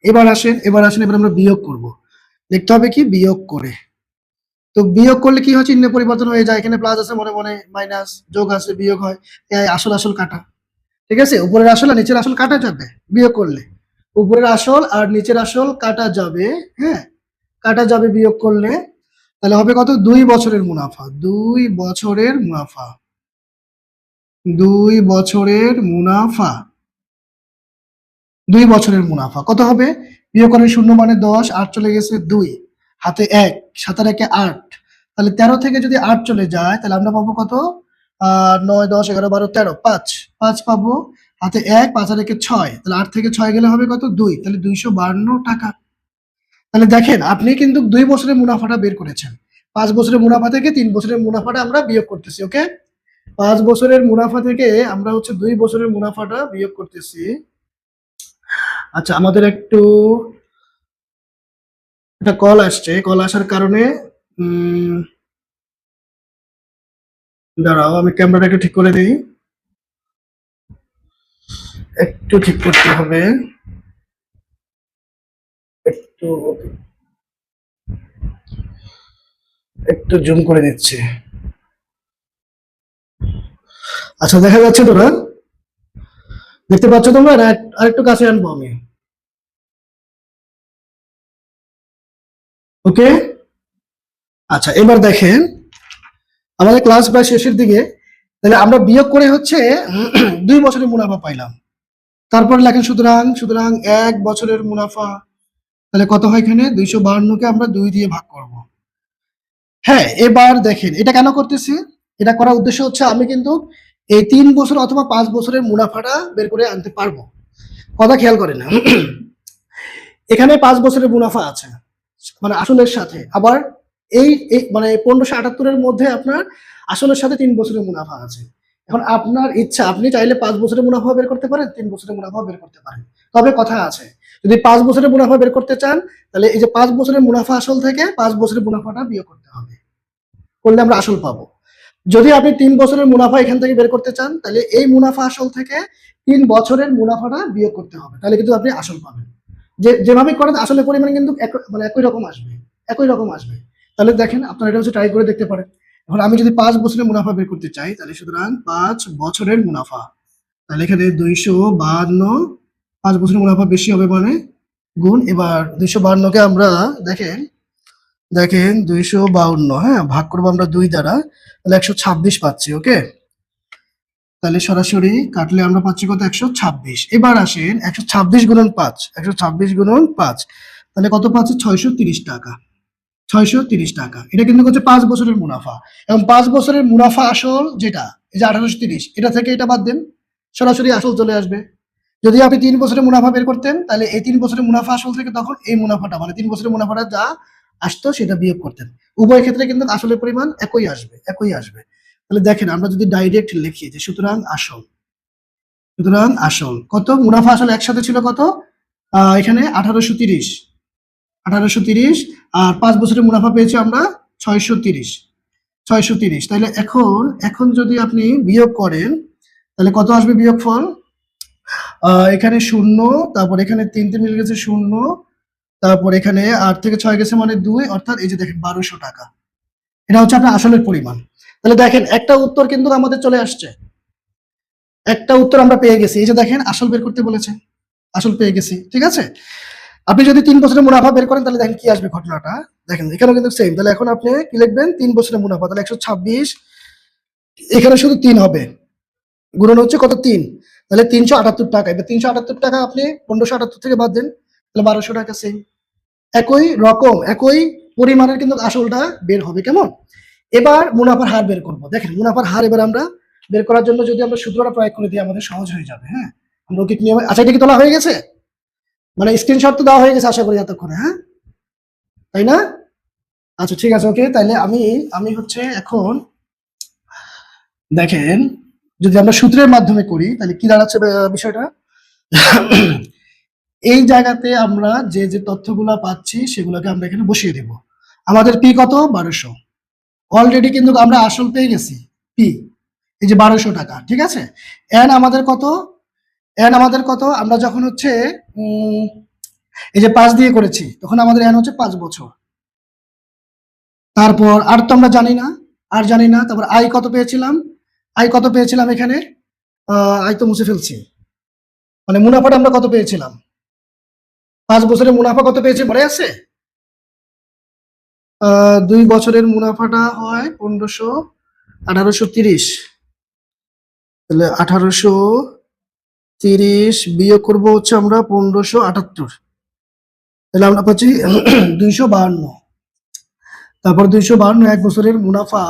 এবার আসেন এবার আমরা বিয়োগ করব। দেখতে হবে কি বিয়োগ করে। তো বিয়োগ করলে কি হয়? চিহ্ন পরিবর্তন হয়ে যায়, এখানে প্লাস আছে মনে মনে মাইনাস, যোগ আছে বিয়োগ হয়, আসল কাটা, ঠিক আছে? উপরের আসল আর নিচের আসল কাটা যাবে বিয়োগ করলে, উপরের আসল আর নিচের আসল কাটা যাবে, হ্যাঁ, কাটা যাবে বিয়োগ করলে। তাহলে হবে কত? 2 বছরের মুনাফা, 2 বছরের মুনাফা, 2 বছরের মুনাফা, 2 বছরের মুনাফা কত হবে? বিয়োগ করলে 0 মানে 10, 8 চলে গেছে 2, হাতে 1, 7 আর 1 8। তাহলে 13 থেকে যদি 8 চলে যায় তাহলে আমরা পাবো কত? 9 10 11 12 13, 5 পাবো, হাতে 1, 5 আর 1 6, তাহলে 8 থেকে 6 গেলে হবে কত? 2, তাহলে 252 টাকা। তাহলে দেখেন আপনি কিন্তু 2 বছরের মুনাফাটা বের করেছেন। 5 বছরের মুনাফা থেকে 3 বছরের মুনাফাটা আমরা বিয়োগ করতেছি, ওকে? 5 বছরের মুনাফা থেকে আমরা হচ্ছে 2 বছরের মুনাফাটা বিয়োগ করতেছি। আচ্ছা, আমাদের একটু একটা কল আসছে, কল আসার কারণে দাঁড়াও আমি ক্যামেরাটা একটু ঠিক করে দিই, একটু ঠিক করতে হবে, একটু একটু জুম করে দিচ্ছি। আচ্ছা, দেখা যাচ্ছে তোরা দেখতে পাচ্ছ তোমরা? আরেকটু কাছে আনবো আমি, ওকে? আচ্ছা, এবার দেখেন আমাদের ক্লাস প্রায় শেষের দিকে। তাহলে আমরা বিয়োগ করে হচ্ছে 2 বছরের মুনাফা পাইলাম। তারপর লেখেন সুতরাং 1 বছরের মুনাফা, তাহলে কত হয় এখানে? 252 কে আমরা 2 দিয়ে ভাগ করব। হ্যাঁ, এবার দেখেন এটা কেন করতেছি? এটা করার উদ্দেশ্য হচ্ছে আমি কিন্তু এই 3 বছর অথবা 5 বছরের মুনাফাটা বের করে আনতে পারবো। কথা খেয়াল করেন না, এখানে 5 বছরের মুনাফা আছে মানে আসলের সাথে, আবার এই মানে 1578 এর মধ্যে আপনার আসলের সাথে 3 বছরের মুনাফা আছে। এখন আপনার ইচ্ছা, আপনি চাইলে 5 বছরের মুনাফা বের করতে পারেন, 3 বছরের মুনাফা বের করতে পারেন। তবে কথা আছে, যদি 5 বছরের মুনাফা বের করতে চান, তাহলে এই যে 5 বছরের মুনাফা আসল থেকে 5 বছরের মুনাফাটা বিয়োগ করতে হবে। করলে আমরা আসল পাবো। যদি আপনি 3 বছরের মুনাফা এখান থেকে বের করতে চান, তাহলে এই মুনাফা আসল থেকে 3 বছরের মুনাফাটা বিয়োগ করতে হবে। তাহলে কিন্তু আপনি আসল পাবেন। যেভাবে করেন আসলের পরিমাণ কিন্তু মানে একই রকম আসবে, একই রকম আসবে। তাহলে দেখেন, আপনারা এটা হচ্ছে ট্রাই করে দেখতে পারেন। এখন আমি যদি 5 বছরের মুনাফা বের করতে চাই, তাহলে সুতরাং 5 বছরের মুনাফা, তাহলে এখানে 252, 5 বছরের মুনাফা বেশি হবে মানে গুণ। এবার 252 কে আমরা দেখেন 252, হ্যাঁ, ভাগ করবো আমরা 2 দ্বারা, তাহলে 126 পাচ্ছি। ওকে, তাহলে সরাসরি কাটলে আমরা পাচ্ছি কত? 126। এবার আসেন 126 গুণন 5, 126 গুণন 5, তাহলে কত পাচ্ছি? 630 টাকা। 630 টাকা, এটা কিন্তু হচ্ছে 5 বছরের মুনাফা। এবং 5 বছরের মুনাফা আসল যেটা, এই যে 1830, এটা থেকে এটা বাদ দেন, সরাসরি আসল চলে আসবে। যদি আপনি 3 বছরের মুনাফা বের করতেন, তাহলে এই 3 বছরের মুনাফা আসল থেকে তখন এই মুনাফাটা মানে 3 বছরের মুনাফাটা যা আসতো সেটা বিয়োগ করতেন। উভয় ক্ষেত্রে কিন্তু আসলের পরিমাণ একই আসবে, একই আসবে। তাহলে দেখেন, আমরা যদি ডাইরেক্ট লিখি যে সুতরাং আসল কত? মুনাফা আসল একসাথে ছিল কত? এখানে 1830, আর 5 বছরের মুনাফা পেয়েছি আমরা 630। তাহলে এখন যদি আপনি বিয়োগ করেন, তাহলে কত আসবে বিয়োগফল? এখানে 0, তারপর এখানে 3 মিলে গেছে 0, তারপর এখানে 8 থেকে 6 গেছে মানে 2, অর্থাৎ এই যে দেখেন 1200 টাকা। এটা হচ্ছে আপনার আসলের পরিমাণ। তাহলে দেখেন, একটা উত্তর কিন্তু আমাদের চলে আসছে, একটা উত্তর আমরা পেয়ে গেছি। এই যে দেখেন, আসল বের করতে বলেছে, আসল পেয়ে গেছি। ঠিক আছে, আপনি যদি 3 বছরের মুনাফা বের করেন, তাহলে দেখেন কি আসবে ঘটনাটা। দেখেন এখানেও কিন্তু সেম। তাহলে এখন আপনি কি লিখবেন? 3 বছরের মুনাফা, তাহলে 126, এখানে শুধু 3 হবে, গুণন হচ্ছে কত? 3, তাহলে 378 টাকা। এবার 378 টাকা আপনি 1578 থেকে বাদ দেন, তাহলে 1200 টাকা। সেম, একই রকম, একই পরিমাণের কিন্তু আসলটা বের হবে। কেমন? এবার মুনাফার হার বের করব। দেখেন মুনাফার হার এবার আমরা বের করার জন্য যদি আমরা সূত্রটা প্রয়োগ করে দিই, আমাদের সহজ হয়ে যাবে। হ্যাঁ, আমরা কি নিয়ম, আচ্ছা এটা কি তোলা হয়ে গেছে? মানে স্ক্রিনশট তো দেওয়া হয়ে গেছে আশা করি এতক্ষণে, হ্যাঁ, তাই না? আচ্ছা ঠিক আছে, ওকে। তাহলে আমি হচ্ছে এখন দেখেন, যদি আমরা সূত্রের মাধ্যমে করি, তাহলে কি দাঁড়াচ্ছে বিষয়টা? এই জায়গাতে আমরা যে যে তথ্যগুলা পাচ্ছি সেগুলোকে আমরা এখানে বসিয়ে দেব। আমাদের পি কত? 1200। অলরেডি কিন্তু আমরা আসল পেয়ে গেছি, পি এই যে 1200 টাকা। ঠিক আছে, এন আমাদের কত? আমরা যখন হচ্ছে এই যে 5 দিয়ে করেছি, তখন আমাদের এন হচ্ছে 5 বছর। তারপর আর তো আমরা জানি না, তারপর আই কত পেয়েছিলাম এখানে? আই তো মুছে ফেলছি। মানে মুনাফাটা আমরা কত পেয়েছিলাম? 5 বছরের মুনাফা কত পেয়েছি মনে আছে? 2 বছরের মুনাফাটা হয় 1830। তাহলে 1830 বিয়োগ করবো হচ্ছে আমরা 1578, তাহলে আমরা পাচ্ছি 252। তারপর 252 1 বছরের মুনাফা,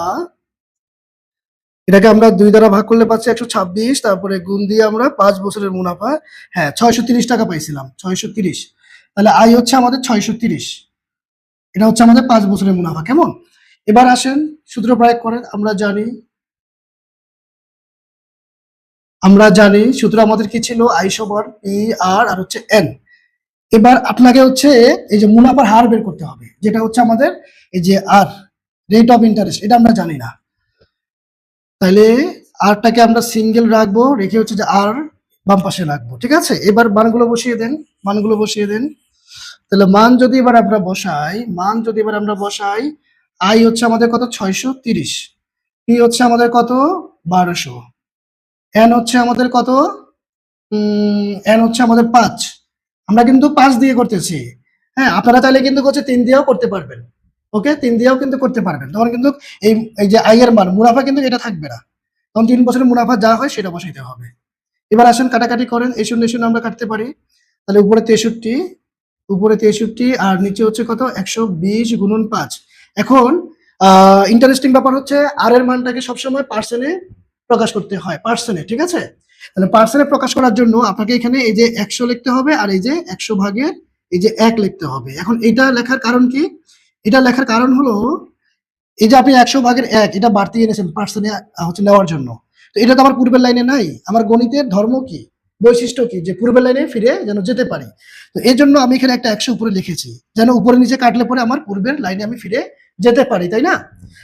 এটাকে আমরা 2 দ্বারা ভাগ করলে পাচ্ছি 126, তারপরে গুণ দিয়ে আমরা 5 বছরের মুনাফা, হ্যাঁ 630 টাকা পাইছিলাম, 630। তাহলে আয় হচ্ছে আমাদের 630, এটা হচ্ছে আমাদের 5 বছরের মুনাফা। কেমন? এবার আসেন সূত্র প্রয়োগ করেন। আমরা জানি সূত্র আমাদের কি ছিল? আই সমান পি আর হচ্ছে এন। এবার আপনাকে হচ্ছে এই যে মুনাফার হার বের করতে হবে, যেটা হচ্ছে আমাদের এই যে আর, রেট অফ ইন্টারেস্ট, এটা আমরা জানি না। তাহলে আরটাকে আমরা সিঙ্গেল রাখবো, রেখে হচ্ছে যে আর বাম পাশে রাখবো। ঠিক আছে, এবার মানগুলো বসিয়ে দেন। তাহলে মান যদি এবার আমরা বসাই, আই হচ্ছে আমাদের কত? 630, পি হচ্ছে আমাদের কত? 1200, এন হচ্ছে আমাদের কত? এন হচ্ছে আমাদের 5। আমরা কিন্তু 5 দিয়ে করতেছি। হ্যাঁ, আপনারা চাইলে কিন্তু হচ্ছে 3 দিয়েও করতে পারবেন। ওকে, 3 দিয়েও কিন্তু করতে পারবেন। তখন কিন্তু এই যে আই এর মান, মুনাফা কিন্তু এটা থাকবে না। তখন 3 বছরের মুনাফা যা হয় সেটা বসাইতে হবে। এবার আসেন কাটাকাটি করেন, এই শূন্য আমরা কাটতে পারি। তাহলে উপরে 63, আর নিচে হচ্ছে কত? 120 গুণন 5। এখন ইন্টারেস্টিং ব্যাপার হচ্ছে আর এর মানটাকে সবসময় পার্সেন্টে প্রকাশ করতে হয়, পার্সেন্টে। ঠিক আছে, তাহলে পার্সেন্টে প্রকাশ করার জন্য আপনাকে এখানে এই যে 100 লিখতে হবে, আর এই যে 100 ভাগের এই যে 1 লিখতে হবে। এখন এটা লেখার কারণ কি? এটা লেখার কারণ হলো এই যে আপনি 100 ভাগের 1 এটা বাড়তি এনেছেন পার্সেন্টে হচ্ছে নেওয়ার জন্য। তো এটা তো আমার পূর্বের লাইনে নাই। আমার গণিতের ধর্ম কি, বৈশিষ্ট্য কি, যে পূর্বের লাইনে ফিরে যেন যেতে পারি। তো এই জন্য আমি এখানে একটা 100 উপরে লিখেছি, যেন উপরে নিচে কাটলে পরে আমার পূর্বের লাইনে আমি ফিরে যেতে পারি, তাই না?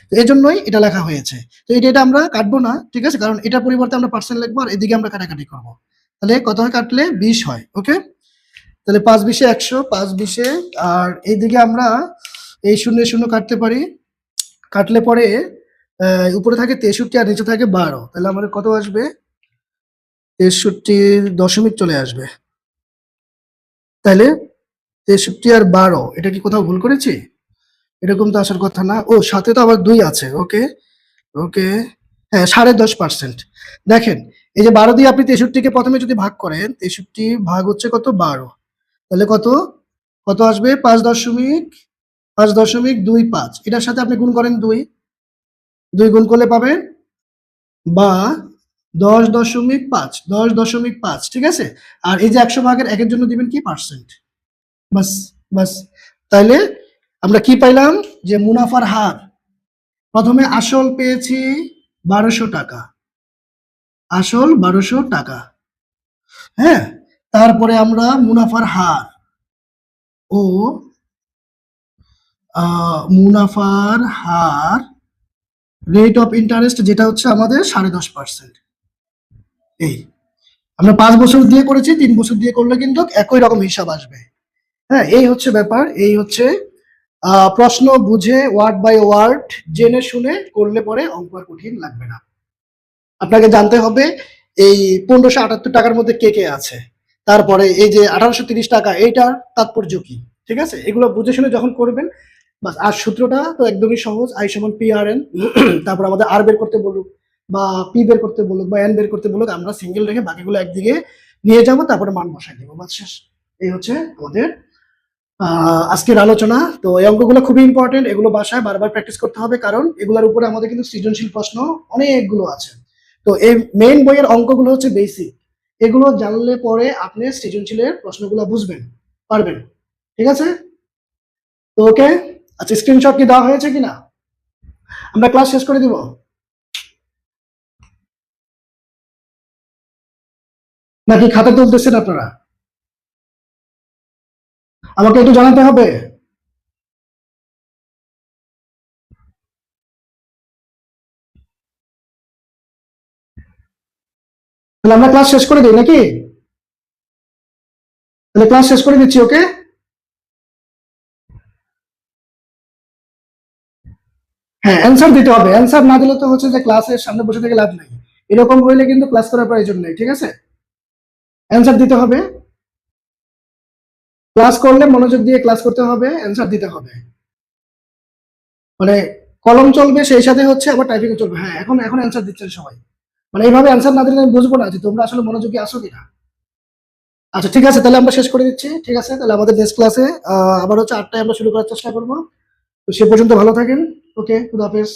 তো এই জন্যই এটা লেখা হয়েছে। তো এটা আমরা কাটবো না, ঠিক আছে, কারণ এটার পরিবর্তে আমরা পার্সেন্ট লিখবো আর এদিকে আমরা কাটাকাটি করবো। তাহলে কত হয় কাটলে 20 হয়। ওকে, তাহলে 5 20 100, 5 20, আর এইদিকে আমরা এই শূন্য শূন্য কাটতে পারি, কাটলে পরে উপরে থাকে 63 আর নিচে থাকে 12, তাহলে আমাদের কত আসবে? 63 দশমিক চলে আসবে। তাহলে 63 আর 12, এটা কি কোথাও ভুল করেছি? এরকম তো আসার কথা না। ও, সাথে তো আবার 2 আছে। ওকে ওকে, হ্যাঁ 10.5%। দেখেন, এই যে 12 দিয়ে আপনি 63-কে প্রথমে যদি ভাগ করেন, 63 ভাগ হচ্ছে কত? 12। তাহলে কত কত আসবে? 5.25। এটার সাথে আপনি গুণ করেন 2, 2 গুণ করলে পাবেন বা 10.5, 10.5, ঠিক আছে। আর এই যে 100 ভাগের 1-এর জন্য দিবেন কি? পার্সেন্ট। বাস, বাস। তাইলে আমরা কি পাইলাম? যে মুনাফার হার, প্রথমে আসল পেয়েছি 1200 টাকা, আসল 1200 টাকা, হ্যাঁ। তারপরে আমরা মুনাফার হার ও মুনাফার হার রেট অফ ইন্টারেস্ট, যেটা হচ্ছে আমাদের 10.5%। এই আমরা 5 বছর দিয়ে করেছি, 3 বছর দিয়ে করলে কিন্তু একই রকম হিসাব আসবে। হ্যাঁ, এই হচ্ছে ব্যাপার, এই হচ্ছে প্রশ্ন বুঝে ওয়ার্ড বাই ওয়ার্ড জেনে শুনে করলে পরে অঙ্ক আর কঠিন লাগবে না। আপনাকে জানতে হবে এই 1578 টাকার মধ্যে কে কে আছে, তারপরে এই যে 1830 টাকা, এইটার তাৎপর্য কি, ঠিক আছে। এগুলো বুঝে শুনে যখন করবেন বাস। আর সূত্রটা তো একদমই সহজ, আই সমান পি আর এন। তারপর আমাদের আর বের করতে বলুক বা পি বের করতে বলুক বা এন বের করতে বলুক, আমরা সিঙ্গেল রেখে বাকিগুলো একদিকে নিয়ে যাবো, তারপরে মান বসাই দেবো, বাস শেষ। এই হচ্ছে আমাদের আজকের আলোচনা। তো এই অঙ্কগুলো খুবই ইম্পর্টেন্ট, এগুলো বাসায় বারবার প্র্যাকটিস করতে হবে, কারণ এগুলোর উপরে আমাদের কিন্তু সৃজনশীল প্রশ্ন অনেকগুলো আছে। তো এই মেইন বইয়ের অঙ্কগুলো হচ্ছে বেসিক, এগুলো জানলে পরে আপনি সৃজনশীলের প্রশ্নগুলো বুঝবেন পারবেন, ঠিক আছে। তো ওকে, আচ্ছা, স্ক্রিনশট কি দেওয়া হয়েছে কিনা? আমরা ক্লাস শেষ করে দিব। নাকি খাতা তুলতেছেন আপনারা? আমাকে একটু জানাতে হবে। তাহলে আমরা ক্লাস শেষ করে দিই নাকি? তাহলে ক্লাস শেষ করে দিচ্ছি। ওকে, হ্যাঁ, অ্যান্সার দিতে হবে। অ্যান্সার না দিলে তো হচ্ছে যে ক্লাসের সামনে বসে থেকে লাভ নাই। এরকম হইলে কিন্তু ক্লাস করার প্রয়োজন নেই, ঠিক আছে। অ্যান্সার দিতে হবে, ক্লাস করলে মনোযোগ দিয়ে ক্লাস করতে হবে, অ্যান্সার দিতে হবে। মানে কলম চলবে, সেই সাথে হচ্ছে আবার টাইপিং চলবে। হ্যাঁ, এখন এখন অ্যান্সার দিচ্ছেন সবাই। মানে এইভাবে অ্যান্সার না দিলে আমি বুঝবো না যে তোমরা আসলে মনোযোগী আসো কিনা। আচ্ছা, ঠিক আছে, তাহলে আমরা শেষ করে দিচ্ছি। ঠিক আছে, তাহলে আমাদের নেক্সট ক্লাসে আবার হচ্ছে 8টায় আমরা শুরু করার চেষ্টা করবো। তো সে পর্যন্ত ভালো থাকেন। ওকে, খুদা হাফেজ।